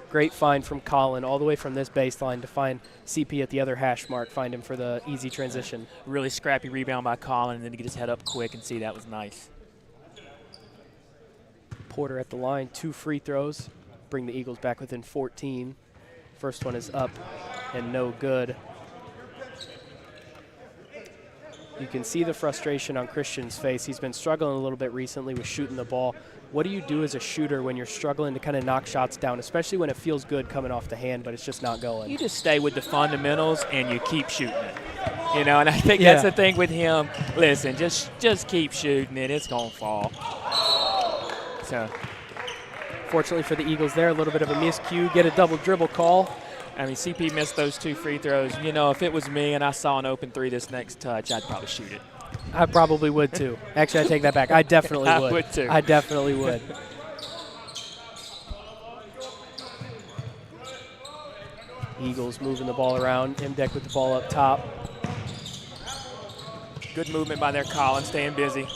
Great find from Colin, all the way from this baseline to find CP at the other hash mark, find him for the easy transition. Really scrappy rebound by Colin, and then to get his head up quick and see that was nice. Porter at the line, 2 free throws, bring the Eagles back within 14. First one is up and no good. You can see the frustration on Christian's face. He's been struggling a little bit recently with shooting the ball. What do you do as a shooter when you're struggling to kind of knock shots down, especially when it feels good coming off the hand, but it's just not going? You just stay with the fundamentals and you keep shooting it. And I think that's the thing with him. Listen, just keep shooting it. It's going to fall. So, fortunately for the Eagles there, a little bit of a miscue, get a double dribble call. I mean, CP missed those 2 free throws. If it was me and I saw an open 3 this next touch, I'd probably shoot it. I probably would too. Actually, I take that back. I definitely would. I would too. I definitely would. Eagles moving the ball around. Imdeck with the ball up top. Good movement by their Collins, staying busy.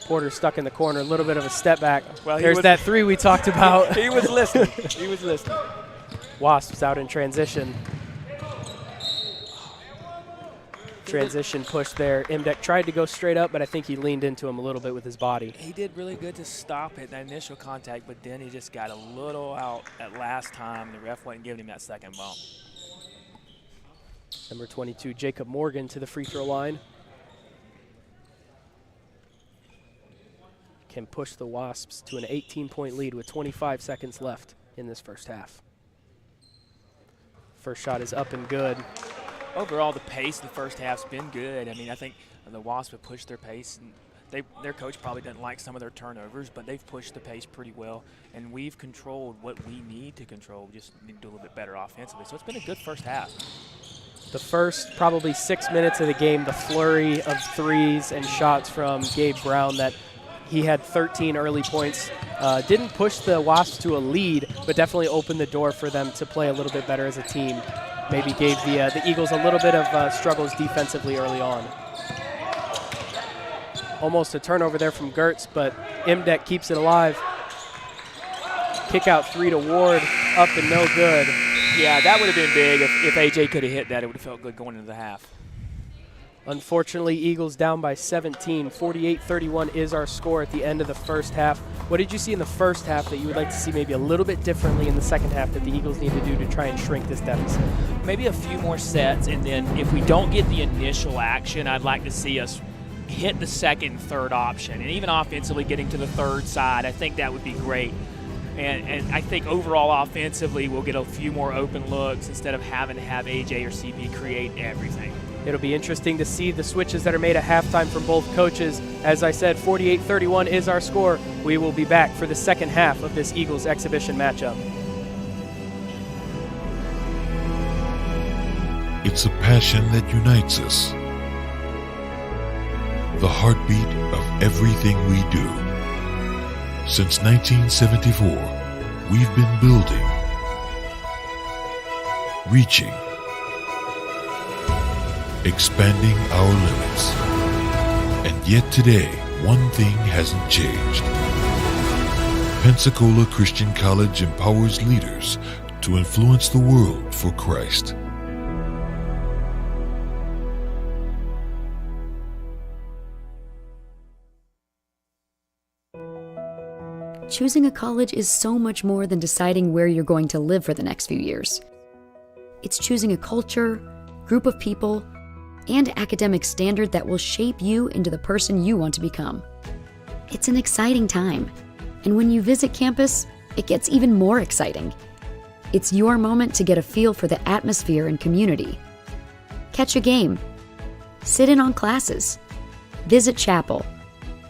Porter stuck in the corner, a little bit of a step back. Well, there's that 3 we talked about. He was listening. He was listening. Wasps out in transition. Transition push there. Imdeck tried to go straight up, but I think he leaned into him a little bit with his body. He did really good to stop it, that initial contact, but then he just got a little out at last time. The ref wasn't giving him that second bump. Number 22, Jacob Morgan to the free throw line. Can push the Wasps to an 18-point lead with 25 seconds left in this first half. First shot is up and good. Overall, the pace of the first half's been good. I mean, I think the Wasps have pushed their pace. And their coach probably doesn't like some of their turnovers, but they've pushed the pace pretty well, and we've controlled what we need to control. We just need to do a little bit better offensively. So it's been a good first half. The first probably 6 minutes of the game, the flurry of threes and shots from Gabe Brown that he had 13 early points. Didn't push the Wasps to a lead, but definitely opened the door for them to play a little bit better as a team. Maybe gave the Eagles a little bit of struggles defensively early on. Almost a turnover there from Gertz, but Imdeck keeps it alive. Kick out 3 to Ward, up and no good. Yeah, that would have been big. If AJ could have hit that, it would have felt good going into the half. Unfortunately, Eagles down by 17. 48-31 is our score at the end of the first half. What did you see in the first half that you would like to see maybe a little bit differently in the second half that the Eagles need to do to try and shrink this deficit? Maybe a few more sets, and then if we don't get the initial action, I'd like to see us hit the second and third option, and even offensively getting to the third side. I think that would be great. And I think overall offensively we'll get a few more open looks instead of having to have AJ or CP create everything. It'll be interesting to see the switches that are made at halftime from both coaches. As I said, 48-31 is our score. We will be back for the second half of this Eagles exhibition matchup. It's a passion that unites us. The heartbeat of everything we do. Since 1974, we've been building, reaching, expanding our limits. And yet today, one thing hasn't changed. Pensacola Christian College empowers leaders to influence the world for Christ. Choosing a college is so much more than deciding where you're going to live for the next few years. It's choosing a culture, group of people, and academic standard that will shape you into the person you want to become. It's an exciting time, and when you visit campus, it gets even more exciting. It's your moment to get a feel for the atmosphere and community. Catch a game, sit in on classes, visit chapel,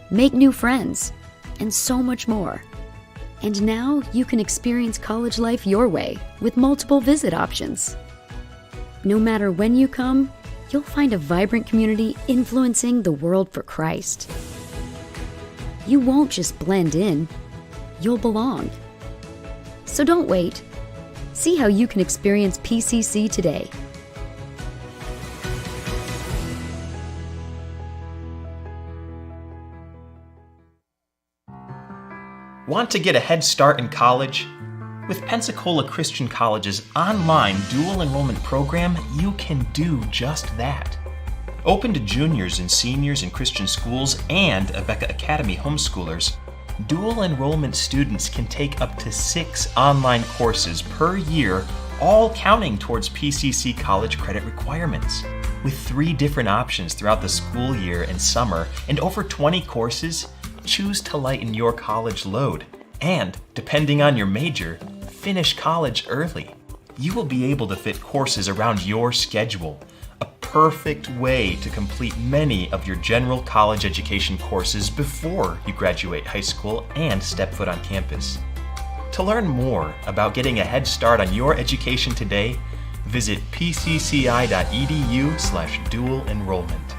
make new friends, and so much more. And now you can experience college life your way with multiple visit options. No matter when you come, you'll find a vibrant community influencing the world for Christ. You won't just blend in, you'll belong. So don't wait. See how you can experience PCC today. Want to get a head start in college? With Pensacola Christian College's online dual enrollment program, you can do just that. Open to juniors and seniors in Christian schools and Abeka Academy homeschoolers, dual enrollment students can take up to 6 online courses per year, all counting towards PCC college credit requirements. With 3 different options throughout the school year and summer and over 20 courses, choose to lighten your college load. And, depending on your major, finish college early. You will be able to fit courses around your schedule. A perfect way to complete many of your general college education courses before you graduate high school and step foot on campus. To learn more about getting a head start on your education today, visit pcci.edu/dual enrollment.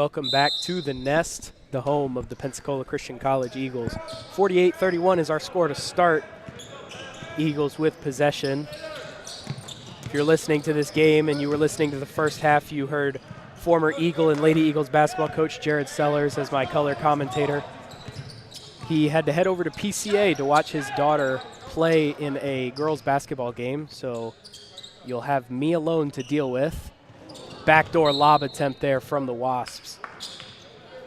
Welcome back to the Nest, the home of the Pensacola Christian College Eagles. 48-31 is our score to start. Eagles with possession. If you're listening to this game and you were listening to the first half, you heard former Eagle and Lady Eagles basketball coach Jared Sellers as my color commentator. He had to head over to PCA to watch his daughter play in a girls basketball game, so you'll have me alone to deal with. Backdoor lob attempt there from the Wasps.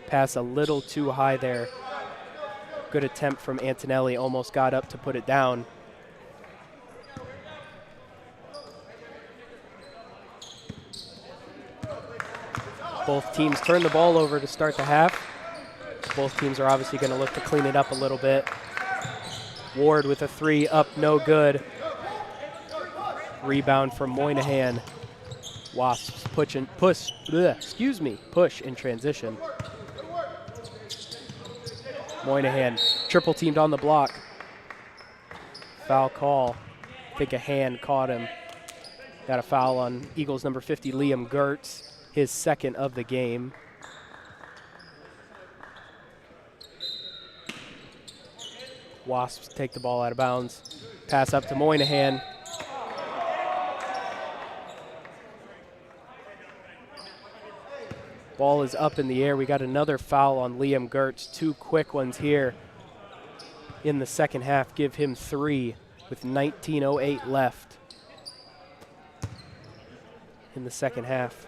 Pass a little too high there. Good attempt from Antonelli, almost got up to put it down. Both teams turn the ball over to start the half. Both teams are obviously going to look to clean it up a little bit. Ward with a three, up, no good. Rebound from Moynihan. Wasps push in transition. Moynihan triple teamed on the block. Foul call. I think a hand caught him. Got a foul on Eagles number 50, Liam Gertz, his second of the game. Wasps take the ball out of bounds. Pass up to Moynihan. Ball is up in the air. We got another foul on Liam Gertz. Two quick ones here in the second half. Give him 3 with 19:08 left in the second half.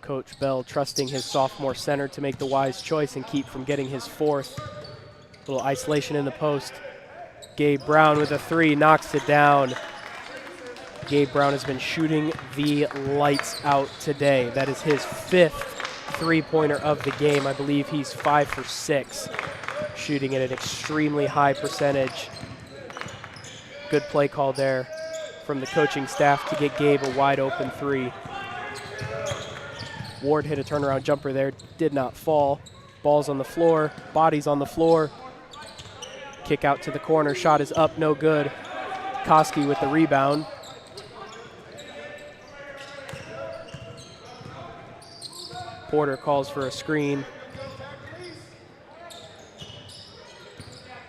Coach Bell trusting his sophomore center to make the wise choice and keep from getting his fourth. Little isolation in the post. Gabe Brown with a 3, knocks it down. Gabe Brown has been shooting the lights out today. That is his 5th three-pointer of the game. I believe he's 5 for 6, shooting at an extremely high percentage. Good play call there from the coaching staff to get Gabe a wide open 3. Ward hit a turnaround jumper there, did not fall. Ball's on the floor, body's on the floor. Kick out to the corner, shot is up, no good. Koski with the rebound. Porter calls for a screen.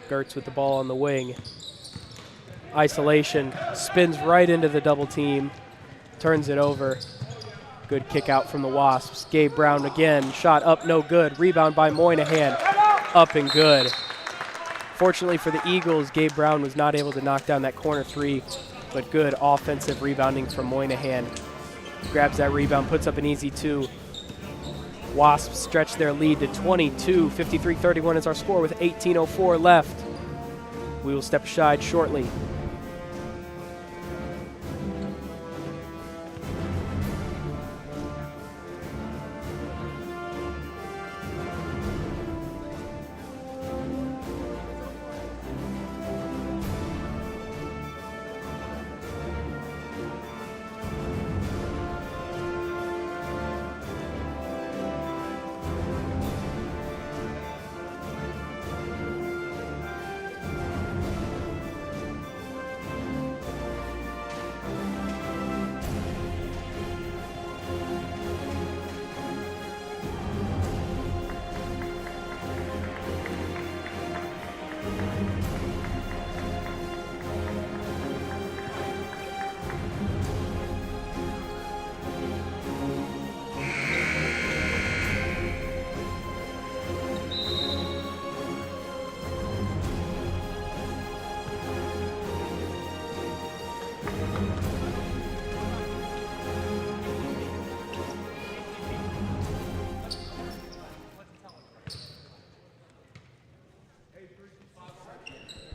Gertz with the ball on the wing. Isolation, spins right into the double team, turns it over. Good kick out from the Wasps. Gabe Brown again, shot up, no good. Rebound by Moynihan, up and good. Fortunately for the Eagles, Gabe Brown was not able to knock down that corner 3, but good offensive rebounding from Moynihan. Grabs that rebound, puts up an easy 2. Wasps stretch their lead to 22. 53-31 is our score with 18:04 left. We will step aside shortly.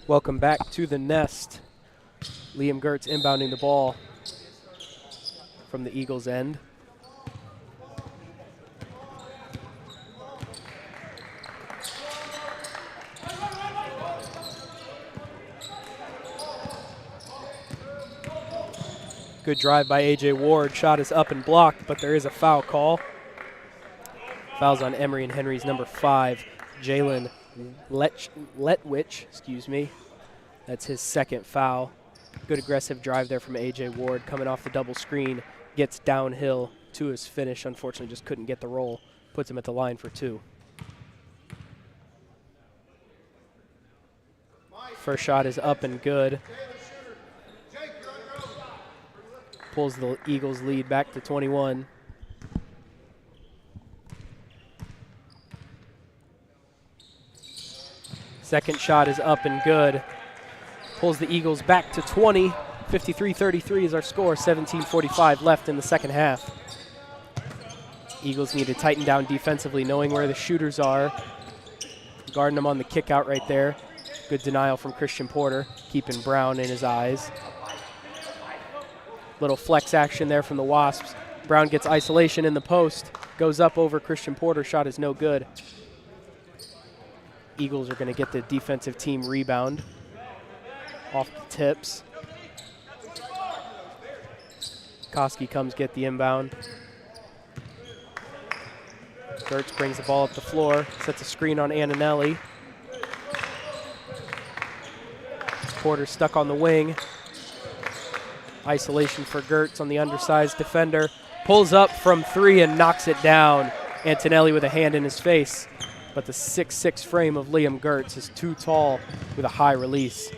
Welcome back to the Nest. Liam Gertz inbounding the ball from the Eagles' end. Good drive by A.J. Ward. Shot is up and blocked, but there is a foul call. Fouls on Emory and Henry's number 5, Jalen Letwich, That's his second foul. Good aggressive drive there from A.J. Ward coming off the double screen. gets downhill to his finish. Unfortunately, just couldn't get the roll. Puts him at the line for 2. First shot is up and good. Pulls the Eagles' lead back to 21. Second shot is up and good. Pulls the Eagles back to 20. 53-33 is our score. 17:45 left in the second half. Eagles need to tighten down defensively, knowing where the shooters are. Guarding them on the kick out right there. Good denial from Christian Porter, keeping Brown in his eyes. Little flex action there from the Wasps. Brown gets isolation in the post. Goes up over Christian Porter. Shot is no good. Eagles are going to get the defensive team rebound off the tips. Koski comes get the inbound. Gertz brings the ball up the floor, sets a screen on Antonelli. Porter stuck on the wing. Isolation for Gertz on the undersized defender. Pulls up from 3 and knocks it down. Antonelli with a hand in his face. But the 6'6" frame of Liam Gertz is too tall with a high release.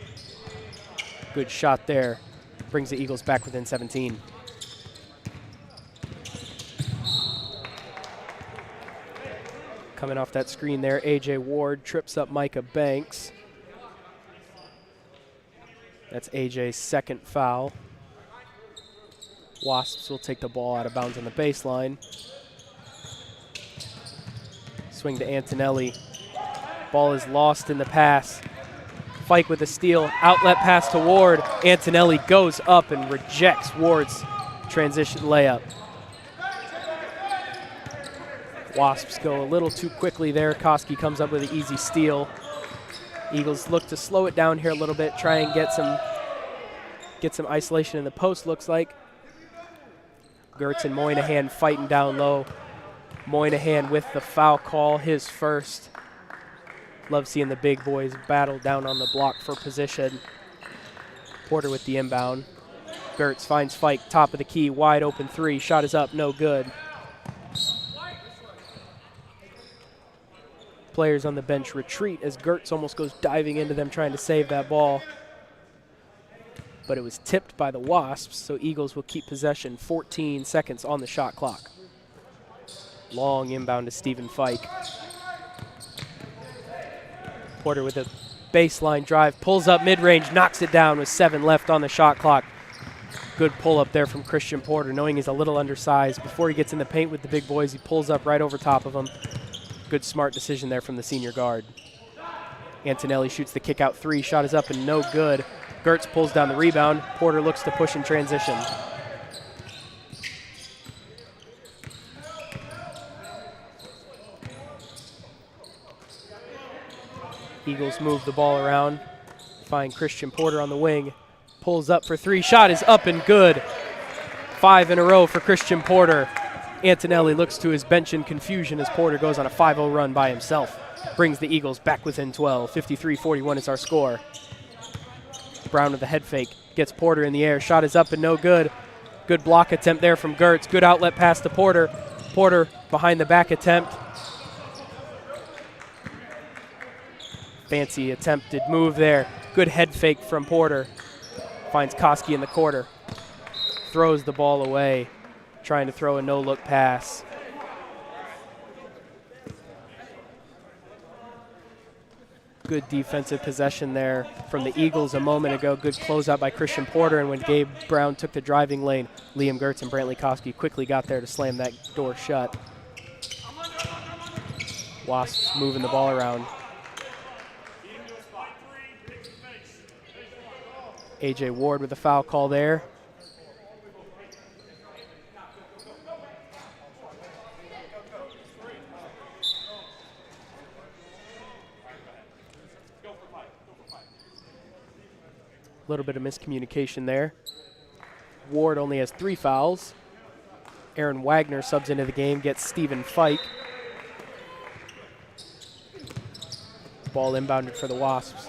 Good shot there. Brings the Eagles back within 17. Coming off that screen there, A.J. Ward trips up Micah Banks. That's A.J.'s second foul. Wasps will take the ball out of bounds on the baseline. Swing to Antonelli. Ball is lost in the pass. Fike with a steal. Outlet pass to Ward. Antonelli goes up and rejects Ward's transition layup. Wasps go a little too quickly there. Koski comes up with an easy steal. Eagles look to slow it down here a little bit, try and get some isolation in the post, looks like. Gertz and Moynihan fighting down low. Moynihan with the foul call, his first. Love seeing the big boys battle down on the block for position. Porter with the inbound. Gertz finds Fike, top of the key, wide open 3. Shot is up, no good. Players on the bench retreat as Gertz almost goes diving into them trying to save that ball. But it was tipped by the Wasps, so Eagles will keep possession. 14 seconds on the shot clock. Long inbound to Stephen Fike. Porter with a baseline drive, pulls up mid-range, knocks it down with 7 left on the shot clock. Good pull up there from Christian Porter, knowing he's a little undersized. Before he gets in the paint with the big boys, he pulls up right over top of them. Good smart decision there from the senior guard. Antonelli shoots the kick out 3. Shot is up and no good. Gertz pulls down the rebound. Porter looks to push in transition. Eagles move the ball around. Find Christian Porter on the wing. Pulls up for 3. Shot is up and good. 5 in a row for Christian Porter. Antonelli looks to his bench in confusion as Porter goes on a 5-0 run by himself. Brings the Eagles back within 12. 53-41 is our score. Brown with the head fake. Gets Porter in the air. Shot is up and no good. Good block attempt there from Gertz. Good outlet pass to Porter. Porter behind the back attempt. Fancy attempted move there. Good head fake from Porter. Finds Koski in the corner. Throws the ball away. Trying to throw a no-look pass. Good defensive possession there from the Eagles a moment ago. Good closeout by Christian Porter, and when Gabe Brown took the driving lane, Liam Gertz and Brantley Koski quickly got there to slam that door shut. Wasps moving the ball around. A.J. Ward with a foul call there. A little bit of miscommunication there. Ward only has 3 fouls. Aaron Wagner subs into the game, gets Stephen Fike. Ball inbounded for the Wasps.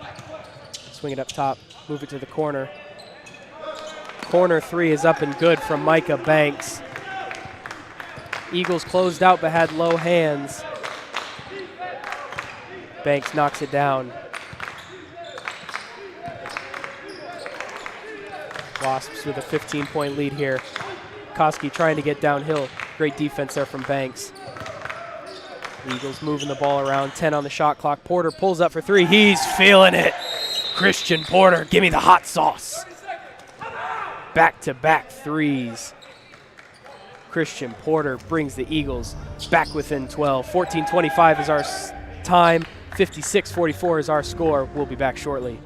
Swing it up top, move it to the corner. Corner three is up and good from Micah Banks. Eagles closed out but had low hands. Banks knocks it down. Wasps with a 15-point lead here. Koski trying to get downhill. Great defense there from Banks. Eagles moving the ball around. 10 on the shot clock. Porter pulls up for three. He's feeling it. Christian Porter, give me the hot sauce. Back-to-back threes. Christian Porter brings the Eagles back within 12. 14:25 is our time. 56-44 is our score. We'll be back shortly.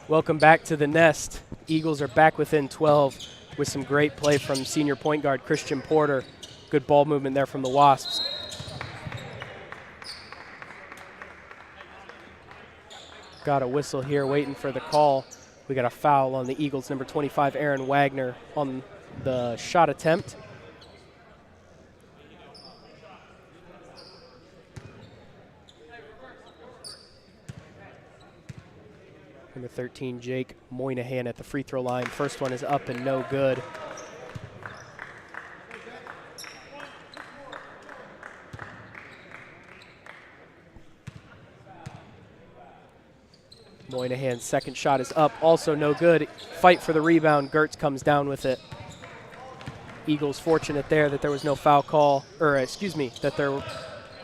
Welcome back to the Nest. Eagles are back within 12 with some great play from senior point guard Christian Porter. Good ball movement there from the Wasps. Got a whistle here waiting for the call. We got a foul on the Eagles, number 25, Aaron Wagner, on the shot attempt. Number 13, Jake Moynihan at the free throw line. First one is up and no good. Moynihan's second shot is up, also no good. Fight for the rebound. Gertz comes down with it. Eagles fortunate there that there was no foul call, or excuse me, that they're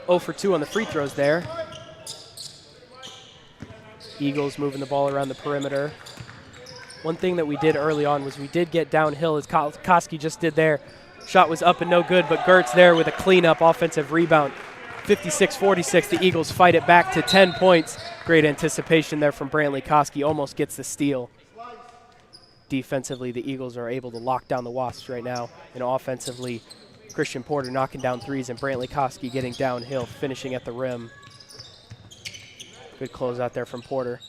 0 for 2 on the free throws there. Eagles moving the ball around the perimeter. One thing that we did early on was we did get downhill, as Koski just did there. Shot was up and no good, but Gertz there with a cleanup offensive rebound. 56-46, the Eagles fight it back to 10 points. Great anticipation there from Brantley. Koski almost gets the steal. Defensively, the Eagles are able to lock down the Wasps right now. And offensively, Christian Porter knocking down threes and Brantley Koski getting downhill, finishing at the rim. Good close out there from Porter.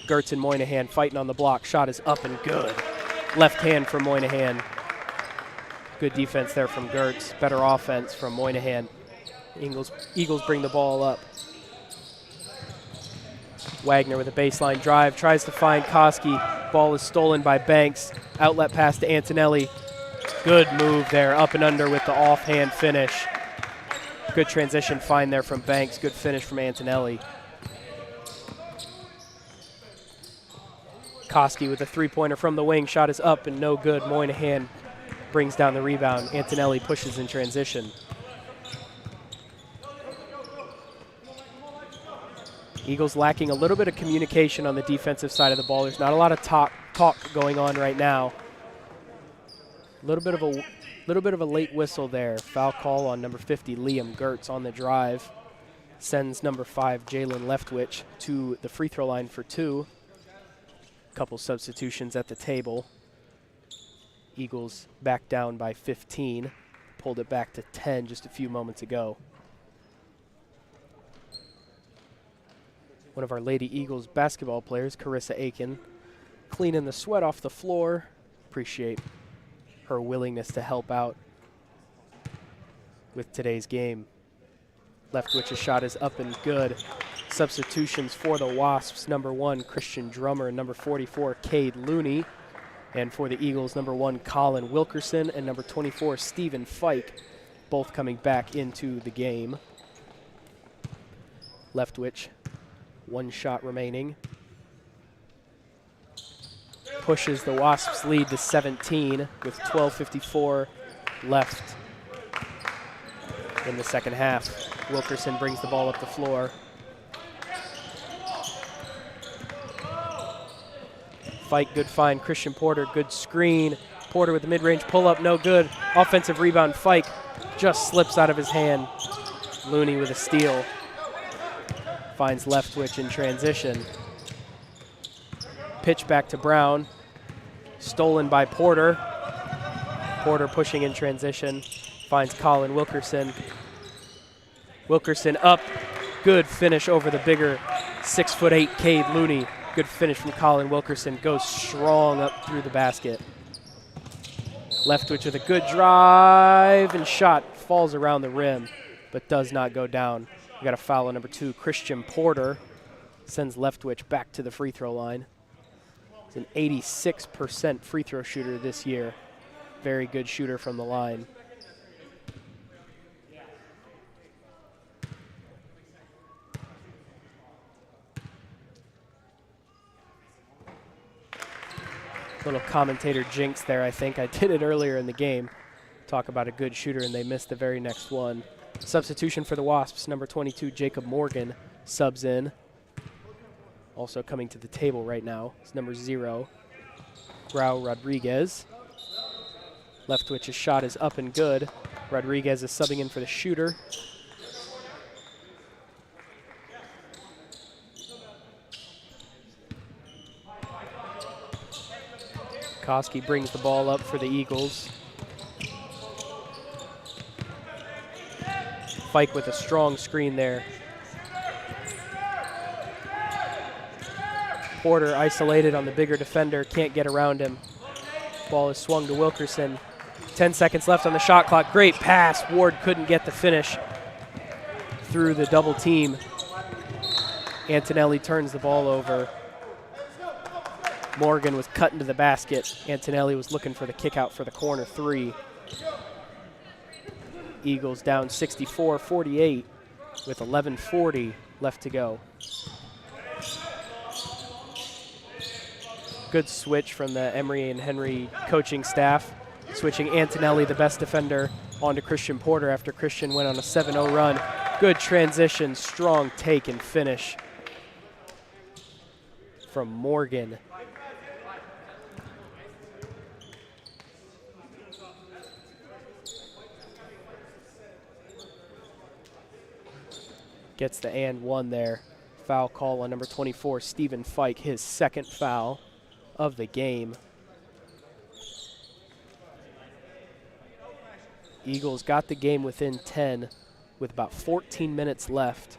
Gertz and Moynihan fighting on the block. Shot is up and good. Left hand from Moynihan. Good defense there from Gertz. Better offense from Moynihan. Eagles bring the ball up. Wagner with a baseline drive. Tries to find Koski. Ball is stolen by Banks. Outlet pass to Antonelli. Good move there. Up and under with the offhand finish. Good transition find there from Banks. Good finish from Antonelli. Koski with a three-pointer from the wing. Shot is up and no good. Moynihan brings down the rebound. Antonelli pushes in transition. Eagles lacking a little bit of communication on the defensive side of the ball. There's not a lot of talk going on right now. A little bit of a late whistle there. Foul call on number 50, Liam Gertz, on the drive. Sends number 5, Jalen Leftwich, to the free throw line for 2. Couple substitutions at the table. Eagles back down by 15. Pulled it back to 10 just a few moments ago. One of our Lady Eagles basketball players, Carissa Aiken, cleaning the sweat off the floor. Appreciate her willingness to help out with today's game. Leftwich's shot is up and good. Substitutions for the Wasps, number 1, Christian Drummer, and number 44, Cade Looney. And for the Eagles, number 1, Colin Wilkerson, and number 24, Stephen Fike, both coming back into the game. Leftwich, 1 shot remaining. Pushes the Wasps' lead to 17 with 12:54 left in the second half. Wilkerson brings the ball up the floor. Fike, good find. Christian Porter, good screen. Porter with the mid-range pull-up, no good. Offensive rebound, Fike just slips out of his hand. Looney with a steal. Finds Leftwich in transition. Pitch back to Brown. Stolen by Porter. Porter pushing in transition. Finds Colin Wilkerson. Wilkerson up. Good finish over the bigger 6'8" Cade Looney. Good finish from Colin Wilkerson. Goes strong up through the basket. Leftwich with a good drive and shot. Falls around the rim, but does not go down. We got a foul on number 2, Christian Porter. Sends Leftwich back to the free throw line. He's an 86% free throw shooter this year. Very good shooter from the line. Little commentator jinx there, I think. I did it earlier in the game. Talk about a good shooter, and they missed the very next one. Substitution for the Wasps, number 22, Jacob Morgan, subs in. Also coming to the table right now is number 0, Grau Rodriguez. Leftwich's shot is up and good. Rodriguez is subbing in for the shooter. Koski brings the ball up for the Eagles. Fike with a strong screen there. Porter isolated on the bigger defender, can't get around him. Ball is swung to Wilkerson. 10 seconds left on the shot clock. Great pass. Ward couldn't get the finish through the double team. Antonelli turns the ball over. Morgan was cut into the basket. Antonelli was looking for the kick out for the corner 3. Eagles down 64-48 with 11:40 left to go. Good switch from the Emory and Henry coaching staff. Switching Antonelli, the best defender, onto Christian Porter after Christian went on a 7-0 run. Good transition, strong take and finish from Morgan. Gets the and one there. Foul call on number 24, Stephen Fike, his second foul of the game. Eagles got the game within 10 with about 14 minutes left.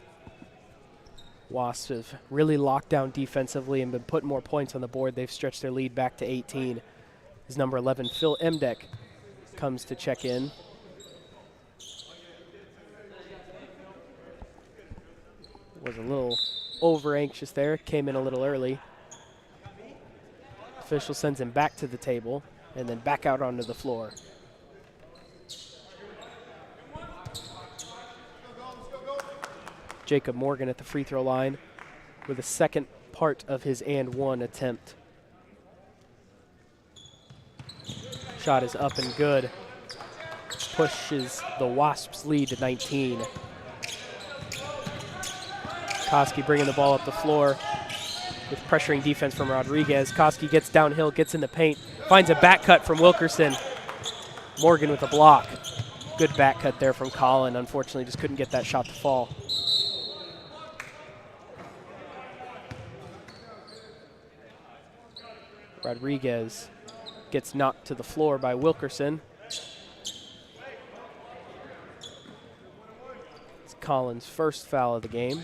Wasps have really locked down defensively and been putting more points on the board. They've stretched their lead back to 18. As number 11, Phil Emdek, comes to check in. Was a little over anxious there, came in a little early. Official sends him back to the table and then back out onto the floor. Jacob Morgan at the free throw line with the second part of his and one attempt. Shot is up and good. Pushes the Wasps' lead to 19. Koski bringing the ball up the floor with pressuring defense from Rodriguez. Koski gets downhill, gets in the paint, finds a back cut from Wilkerson. Morgan with a block. Good back cut there from Colin. Unfortunately, just couldn't get that shot to fall. Rodriguez gets knocked to the floor by Wilkerson. It's Colin's first foul of the game.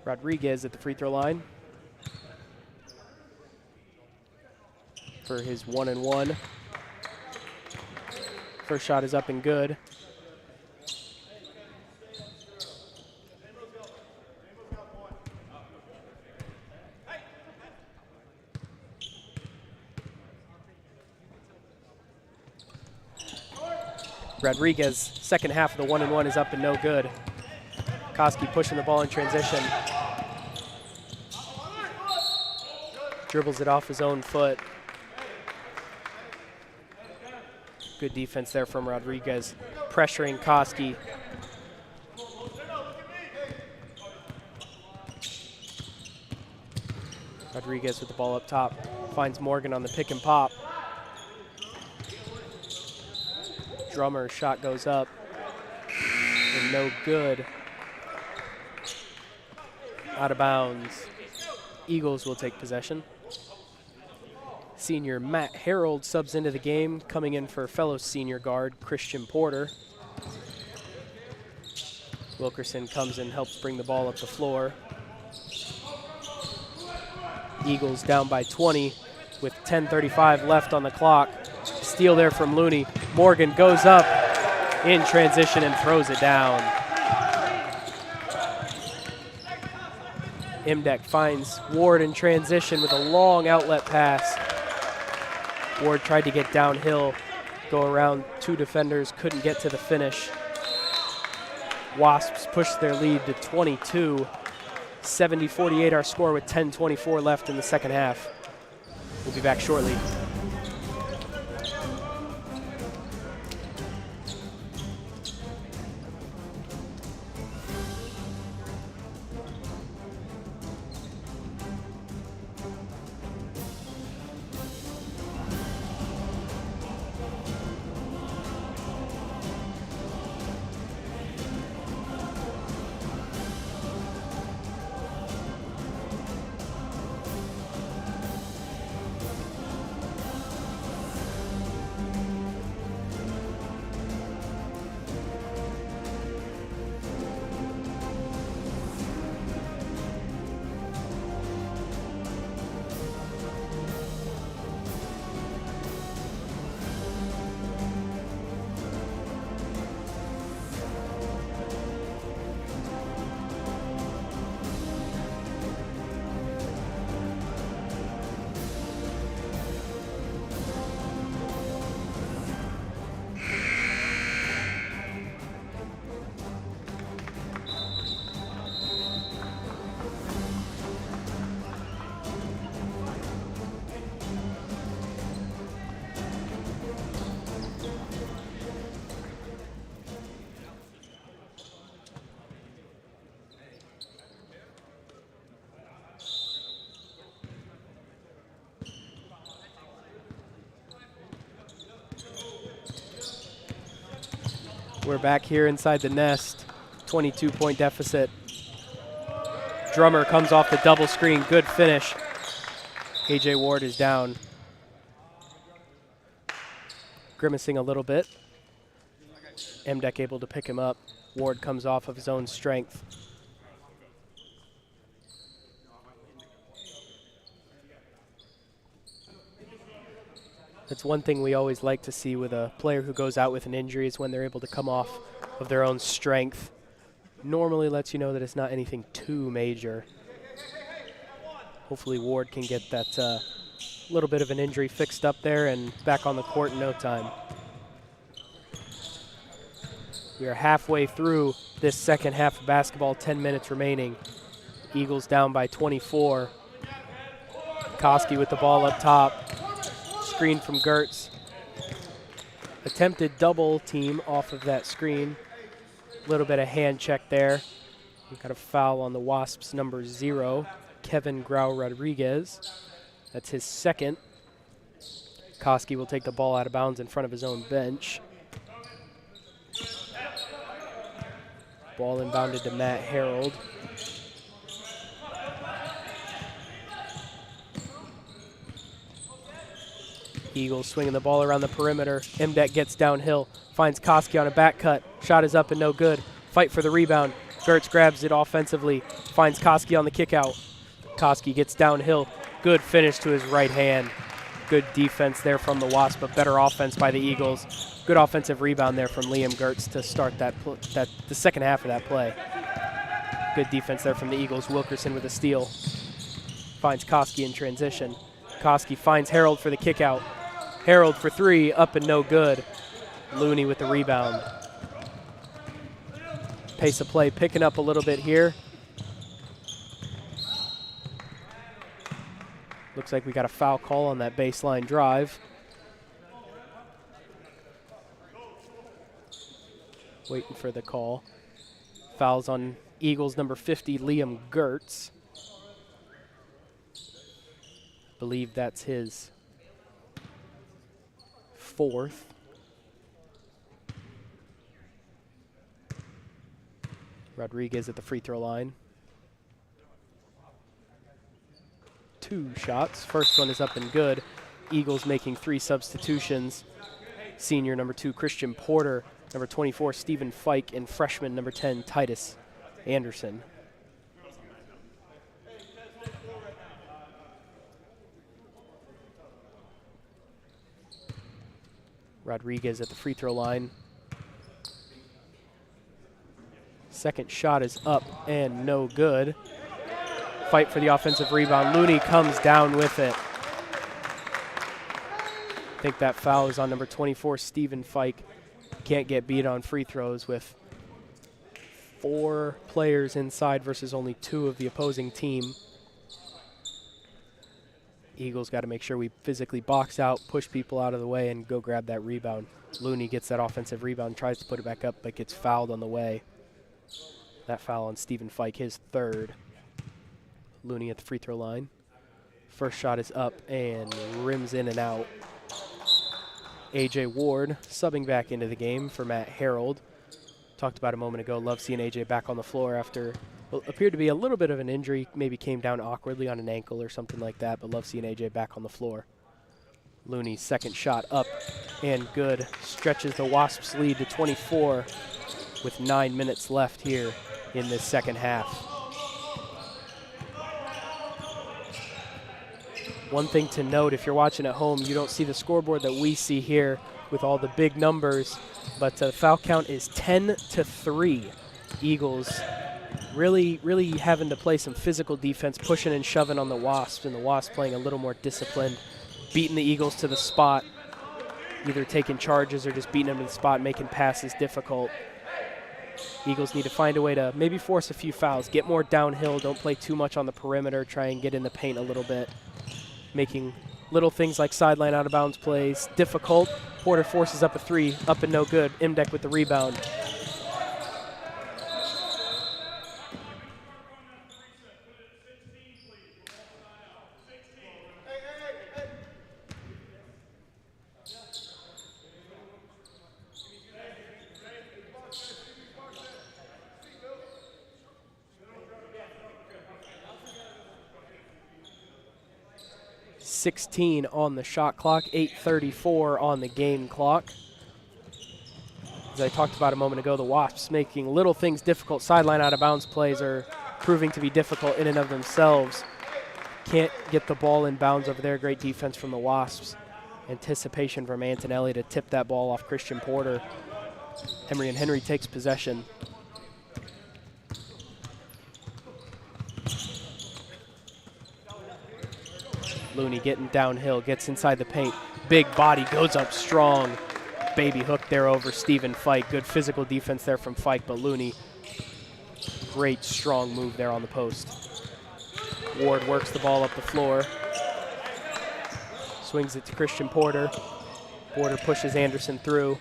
Rodriguez at the free throw line for his 1-and-1. First shot is up and good. Rodriguez, second half of the 1-and-1 is up and no good. Koski pushing the ball in transition. Dribbles it off his own foot. Good defense there from Rodriguez, pressuring Koski. Rodriguez with the ball up top, finds Morgan on the pick and pop. Drummer's shot goes up, and no good. Out of bounds. Eagles will take possession. Senior Matt Harold subs into the game, coming in for fellow senior guard Christian Porter. Wilkerson comes and helps bring the ball up the floor. Eagles down by 20 with 10:35 left on the clock. Steal there from Looney. Morgan goes up in transition and throws it down. Imdek finds Ward in transition with a long outlet pass. Ward tried to get downhill, go around two defenders, couldn't get to the finish. Wasps push their lead to 22. 70-48 our score with 10:24 left in the second half. We'll be back shortly. We're back here inside the nest, 22-point deficit. Drummer comes off the double screen, good finish. AJ Ward is down. Grimacing a little bit. Imdek able to pick him up. Ward comes off of his own strength. That's one thing we always like to see with a player who goes out with an injury is when they're able to come off of their own strength. Normally lets you know that it's not anything too major. Hopefully Ward can get that little bit of an injury fixed up there and back on the court in no time. We are halfway through this second half of basketball, 10 minutes remaining. Eagles down by 24. Koski with the ball up top. Screen from Gertz. Attempted double team off of that screen. A little bit of hand check there. We got a foul on the Wasps number 0, Kevin Grau Rodriguez. That's his second. Koski will take the ball out of bounds in front of his own bench. Ball inbounded to Matt Harold. Eagles swinging the ball around the perimeter. Imdek gets downhill, finds Koski on a back cut. Shot is up and no good. Fight for the rebound. Gertz grabs it offensively, finds Koski on the kick out. Koski gets downhill. Good finish to his right hand. Good defense there from the Wasps, but better offense by the Eagles. Good offensive rebound there from Liam Gertz to start the second half of that play. Good defense there from the Eagles. Wilkerson with a steal. Finds Koski in transition. Koski finds Harold for the kick out. Harold for three, up and no good. Looney with the rebound. Pace of play picking up a little bit here. Looks like we got a foul call on that baseline drive. Waiting for the call. Fouls on Eagles number 50, Liam Gertz. Believe that's his 4th. Rodriguez at the free throw line. 2 shots. First one is up and good. Eagles making 3 substitutions. Senior number 2, Christian Porter. Number 24, Stephen Fike. And freshman number 10, Titus Anderson. Rodriguez at the free throw line. Second shot is up and no good. Fight for the offensive rebound. Looney comes down with it. I think that foul is on number 24, Stephen Fike. Can't get beat on free throws with 4 players inside versus only 2 of the opposing team. Eagles got to make sure we physically box out, push people out of the way, and go grab that rebound. Looney gets that offensive rebound, tries to put it back up, but gets fouled on the way. That foul on Stephen Fike, his 3rd. Looney at the free throw line. First shot is up and rims in and out. A.J. Ward subbing back into the game for Matt Harold. Talked about a moment ago, love seeing A.J. back on the floor after what appeared to be a little bit of an injury, maybe came down awkwardly on an ankle or something like that, but love seeing A.J. back on the floor. Looney's second shot up and good. Stretches the Wasps' lead to 24 with 9 minutes left here in this second half. One thing to note, if you're watching at home, you don't see the scoreboard that we see here with all the big numbers, but the foul count is 10-3. Eagles really having to play some physical defense, pushing and shoving on the Wasps, and the Wasps playing a little more disciplined, beating the Eagles to the spot, either taking charges or just beating them to the spot, making passes difficult. Eagles need to find a way to maybe force a few fouls, get more downhill, don't play too much on the perimeter, try and get in the paint a little bit. Making little things like sideline out of bounds plays difficult. Porter forces up a 3, up and no good. Imdek with the rebound. .16 on the shot clock, 8:34 on the game clock. As I talked about a moment ago, the Wasps making little things difficult. Sideline out of bounds plays are proving to be difficult in and of themselves. Can't get the ball in bounds over there. Great defense from the Wasps. Anticipation from Antonelli to tip that ball off Christian Porter. Emory and Henry takes possession. Looney getting downhill, gets inside the paint. Big body, goes up strong. Baby hook there over Stephen Fike. Good physical defense there from Fike, but Looney, great strong move there on the post. Ward works the ball up the floor. Swings it to Christian Porter. Porter pushes Anderson through.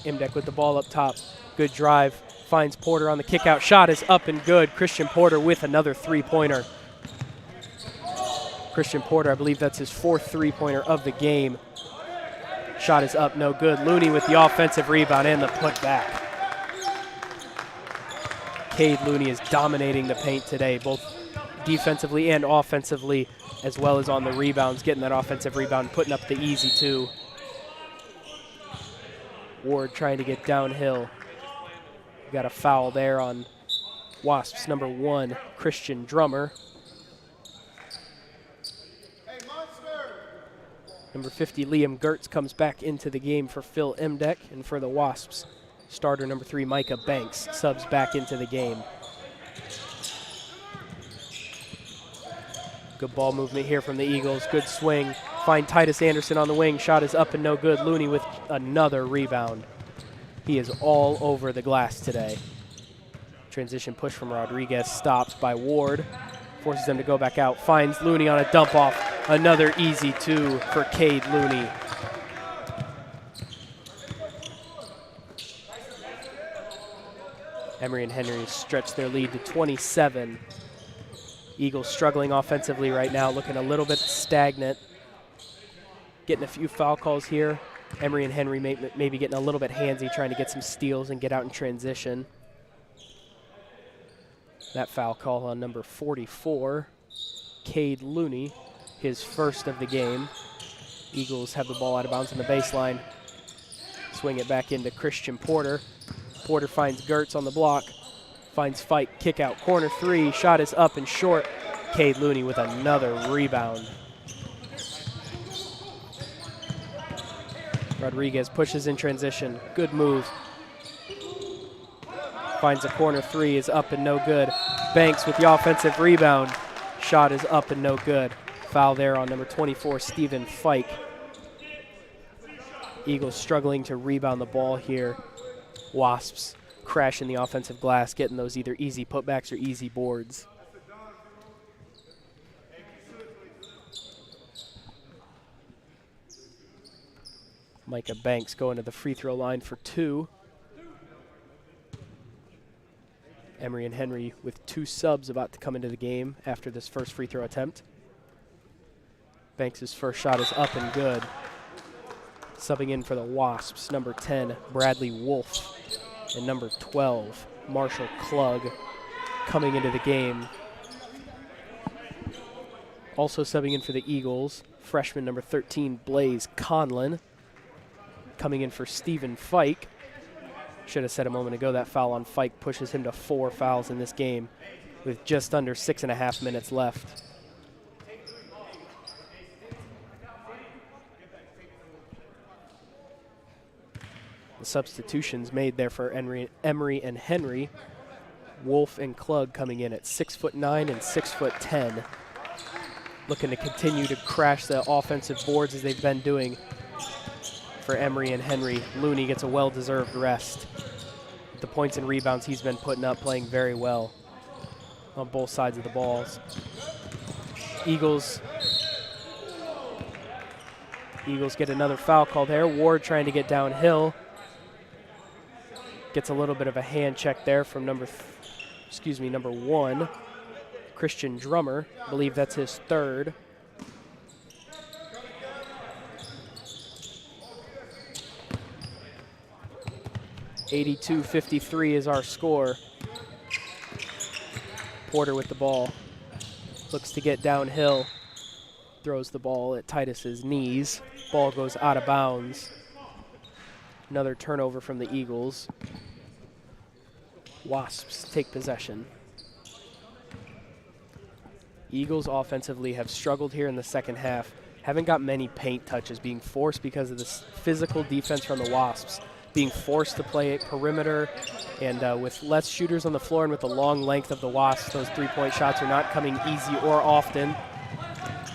Imdek with the ball up top. Good drive. Finds Porter on the kick out. Shot is up and good. Christian Porter with another 3-pointer. Christian Porter, I believe that's his 4th 3-pointer of the game. Shot is up, no good. Looney with the offensive rebound and the putback. Cade Looney is dominating the paint today, both defensively and offensively, as well as on the rebounds, getting that offensive rebound, putting up the easy 2. Ward trying to get downhill. Got a foul there on Wasps number 1, Christian Drummer. Number 50, Liam Gertz, comes back into the game for Phil Imdek, and for the Wasps, starter number 3, Micah Banks, subs back into the game. Good ball movement here from the Eagles. Good swing. Find Titus Anderson on the wing. Shot is up and no good. Looney with another rebound. He is all over the glass today. Transition push from Rodriguez, stopped by Ward. Forces them to go back out. Finds Looney on a dump off. Another easy two for Cade Looney. Emory and Henry stretch their lead to 27. Eagles struggling offensively right now, looking a little bit stagnant. Getting a few foul calls here. Emory and Henry maybe getting a little bit handsy, trying to get some steals and get out in transition. That foul call on number 44, Cade Looney, his first of the game. Eagles have the ball out of bounds on the baseline. Swing it back into Christian Porter. Porter finds Gertz on the block. Finds Fike, kick out, corner three. Shot is up and short. Cade Looney with another rebound. Rodriguez pushes in transition. Good move. Finds a corner three, is up and no good. Banks with the offensive rebound. Shot is up and no good. Foul there on number 24, Stephen Fike. Eagles struggling to rebound the ball here. Wasps crashing the offensive glass, getting those either easy putbacks or easy boards. Micah Banks going to the free throw line for two. Emory and Henry with two subs about to come into the game after this first free throw attempt. Banks' first shot is up and good. Subbing in for the Wasps, number 10, Bradley Wolf, and number 12, Marshall Klug, coming into the game. Also subbing in for the Eagles, freshman number 13, Blaze Conlon, coming in for Stephen Fike. Should have said a moment ago that foul on Fike pushes him to 4 fouls in this game with just under 6.5 minutes left. The substitutions made there for Emory and Henry. Wolf and Klug coming in at 6'9" and 6'10". Looking to continue to crash the offensive boards as they've been doing for Emory and Henry. Looney gets a well-deserved rest. The points and rebounds he's been putting up, playing very well on both sides of the balls. Eagles get another foul call there. Ward trying to get downhill. Gets a little bit of a hand check there from number 1, Christian Drummer. I believe that's his third. (82-53) is our score. Porter with the ball. Looks to get downhill. Throws the ball at Titus's knees. Ball goes out of bounds. Another turnover from the Eagles. Wasps take possession. Eagles offensively have struggled here in the second half. Haven't got many paint touches, being forced because of this physical defense from the Wasps. Being forced to play perimeter, and with less shooters on the floor and with the long length of the Wasps, those three-point shots are not coming easy or often.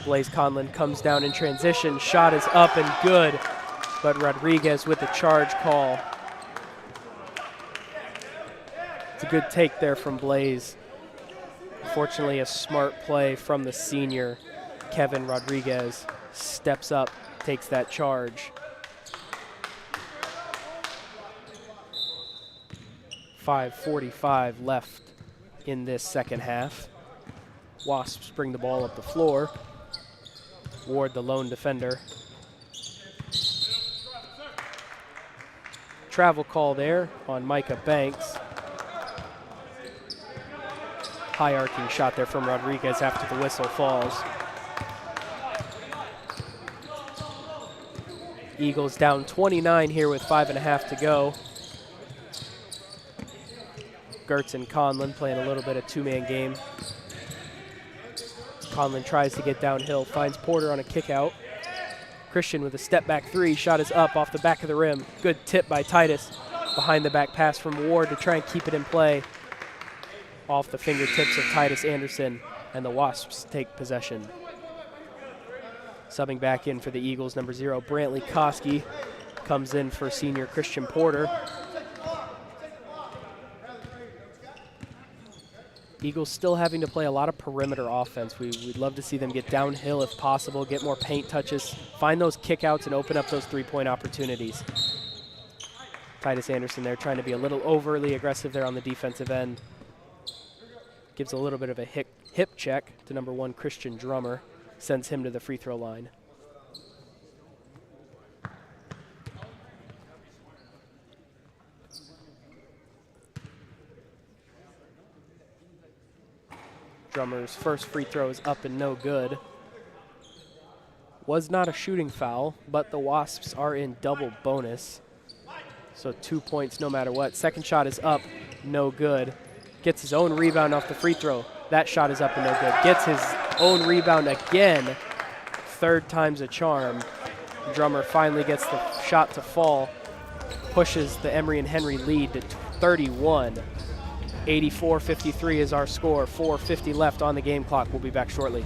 Blaze Conlon comes down in transition. Shot is up and good, but Rodriguez with the charge call. It's a good take there from Blaze. Unfortunately, a smart play from the senior. Kevin Rodriguez steps up, takes that charge. 5:45 left in this second half. Wasps bring the ball up the floor. Ward, the lone defender. Travel call there on Micah Banks. High arcing shot there from Rodriguez after the whistle falls. Eagles down 29 here with 5.5 to go. Gertz and Conlon playing a little bit of two-man game. Conlon tries to get downhill, finds Porter on a kick out. Christian with a step back three, shot is up off the back of the rim. Good tip by Titus. Behind the back pass from Ward to try and keep it in play. Off the fingertips of Titus Anderson, and the Wasps take possession. Subbing back in for the Eagles, number 0, Brantley Koski comes in for senior Christian Porter. Eagles still having to play a lot of perimeter offense. We'd love to see them get downhill if possible, get more paint touches, find those kickouts, and open up those three-point opportunities. Titus Anderson there trying to be a little overly aggressive there on the defensive end. Gives a little bit of a hip check to number 1, Christian Drummer. Sends him to the free throw line. Drummer's first free throw is up and no good. Was not a shooting foul, but the Wasps are in double bonus. So 2 points no matter what. Second shot is up, no good. Gets his own rebound off the free throw. That shot is up and no good. Gets his own rebound again. Third time's a charm. Drummer finally gets the shot to fall. Pushes the Emory and Henry lead to 31. 84-53 is our score. 4:50 left on the game clock. We'll be back shortly.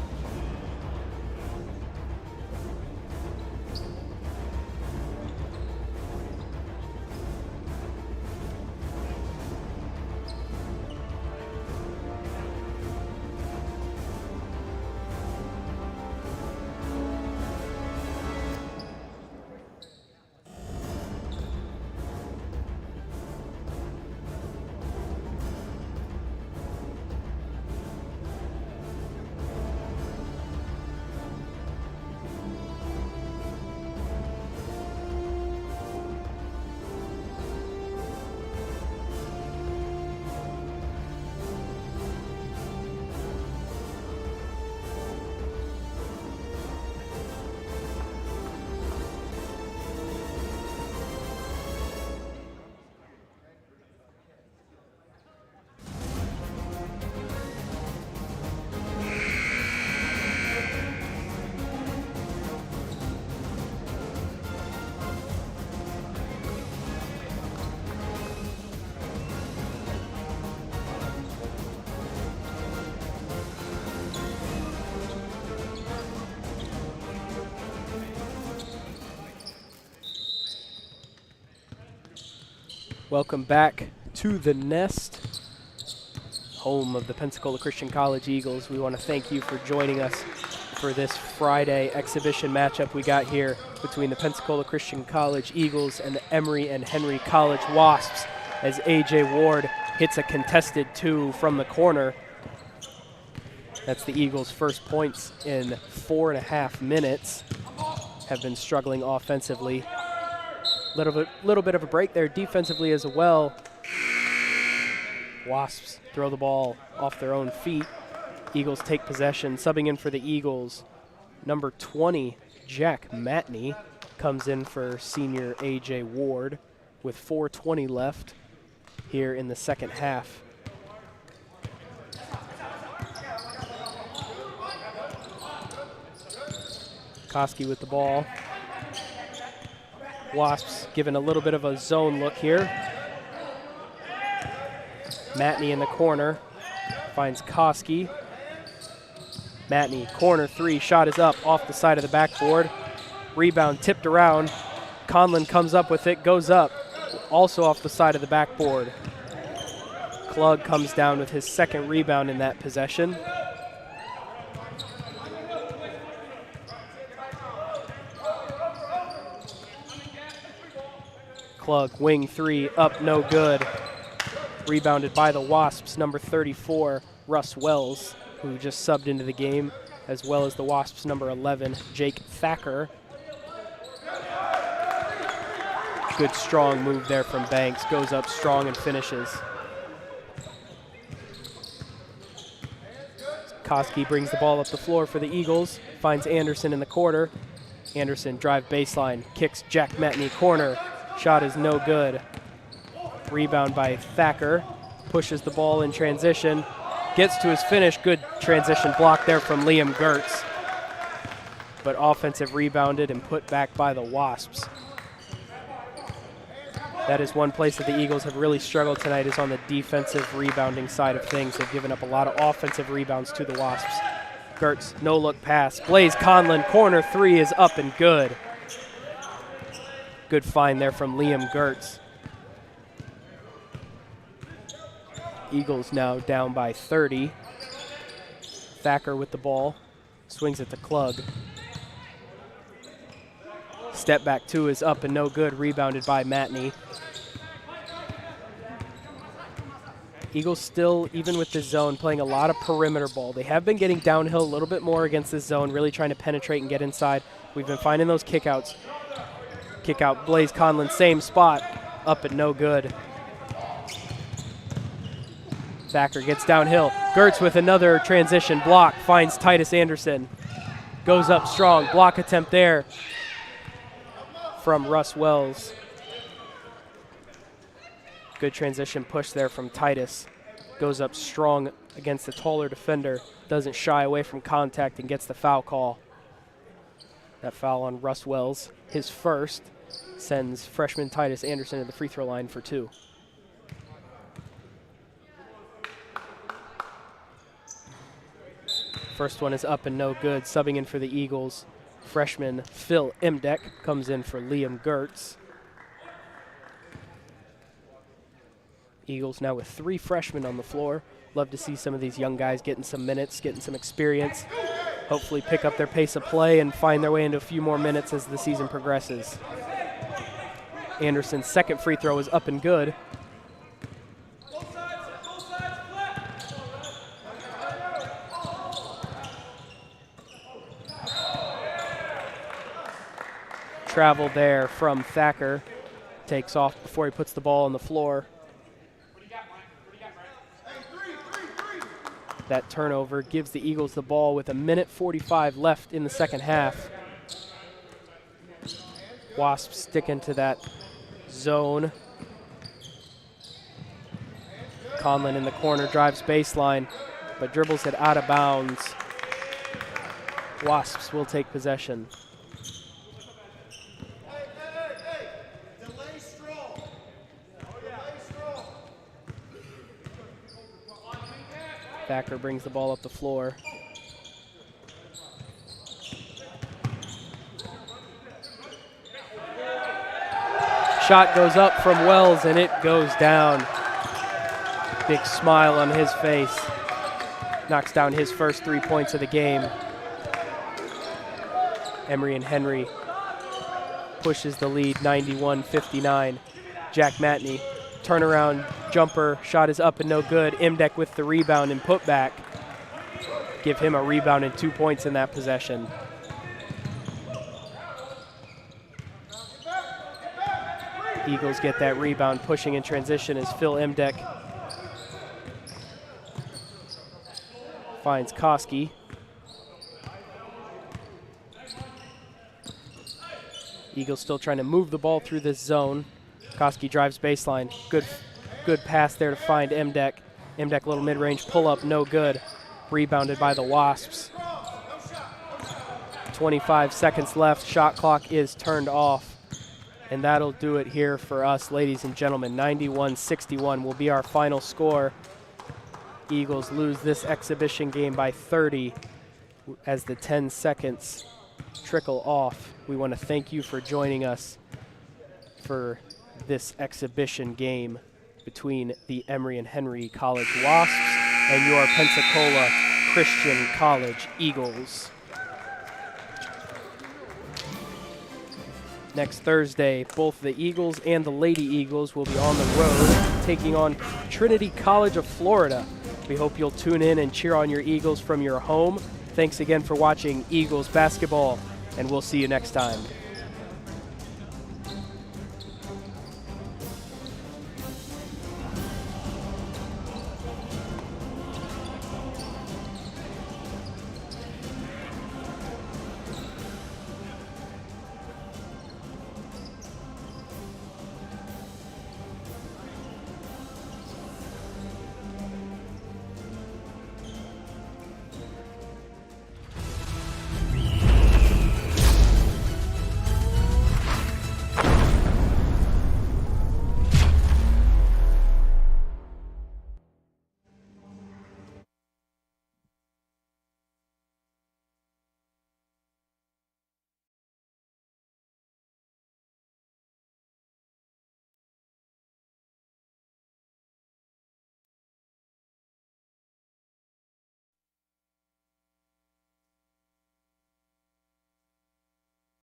Welcome back to the Nest, home of the Pensacola Christian College Eagles. We want to thank you for joining us for this Friday exhibition matchup we got here between the Pensacola Christian College Eagles and the Emory and Henry College Wasps, as A.J. Ward hits a contested 2 from the corner. That's the Eagles' first points in 4.5 minutes. Have been struggling offensively. Little bit of a break there defensively as well. Wasps throw the ball off their own feet. Eagles take possession. Subbing in for the Eagles, number 20, Jack Matney, comes in for senior A.J. Ward with 4:20 left here in the second half. Koski with the ball. Wasps given a little bit of a zone look here. Matney in the corner finds Koski. Matney, corner 3, shot is up off the side of the backboard. Rebound tipped around. Conlon comes up with it, goes up, also off the side of the backboard. Klug comes down with his second rebound in that possession. Klug, wing 3, up, no good. Rebounded by the Wasps, number 34, Russ Wells, who just subbed into the game, as well as the Wasps' number 11, Jake Thacker. Good strong move there from Banks, goes up strong and finishes. Koski brings the ball up the floor for the Eagles, finds Anderson in the corner. Anderson drive baseline, kicks Jack Matney corner. Shot is no good. Rebound by Thacker. Pushes the ball in transition. Gets to his finish. Good transition block there from Liam Gertz. But offensive rebounded and put back by the Wasps. That is one place that the Eagles have really struggled tonight, is on the defensive rebounding side of things. They've given up a lot of offensive rebounds to the Wasps. Gertz, no-look pass. Blaze Conlon, corner three is up and good. Good find there from Liam Gertz. Eagles now down by 30. Thacker with the ball. Swings at the Klug. Step back two is up and no good. Rebounded by Matney. Eagles still, even with this zone, playing a lot of perimeter ball. They have been getting downhill a little bit more against this zone, really trying to penetrate and get inside. We've been finding those kickouts. Kick out Blaze Conlon, same spot, up and no good. Thacker gets downhill. Gertz with another transition block, finds Titus Anderson. Goes up strong, block attempt there from Russ Wells. Good transition push there from Titus. Goes up strong against the taller defender. Doesn't shy away from contact and gets the foul call. That foul on Russ Wells, his first, sends freshman Titus Anderson to the free throw line for two. First one is up and no good. Subbing in for the Eagles, freshman Phil Imdeck comes in for Liam Gertz. Eagles now with three freshmen on the floor. Love to see some of these young guys getting some minutes, getting some experience. Hopefully pick up their pace of play and find their way into a few more minutes as the season progresses. Anderson's second free throw is up and good. Travel there from Thacker. Takes off before he puts the ball on the floor. That turnover gives the Eagles the ball with 1:45 left in the second half. Wasps stick into that zone. Conlon in the corner, drives baseline, but dribbles it out of bounds. Wasps will take possession. Thacker brings the ball up the floor. Shot goes up from Wells and it goes down. Big smile on his face. Knocks down his first 3 points of the game. Emory and Henry pushes the lead 91-59. Jack Matney, turnaround jumper, shot is up and no good. Imdeck with the rebound and put back. Give him a rebound and 2 points in that possession. Eagles get that rebound. Pushing in transition is Phil Imdeck. Finds Koski. Eagles still trying to move the ball through this zone. Koski drives baseline. Good pass there to find Imdeck. Imdeck little mid-range pull-up, no good. Rebounded by the Wasps. 25 seconds left. Shot clock is turned off. And that'll do it here for us, ladies and gentlemen. 91-61 will be our final score. Eagles lose this exhibition game by 30 as the 10 seconds trickle off. We want to thank you for joining us for this exhibition game between the Emory and Henry College Wasps and your Pensacola Christian College Eagles. Next Thursday, both the Eagles and the Lady Eagles will be on the road taking on Trinity College of Florida. We hope you'll tune in and cheer on your Eagles from your home. Thanks again for watching Eagles basketball, and we'll see you next time.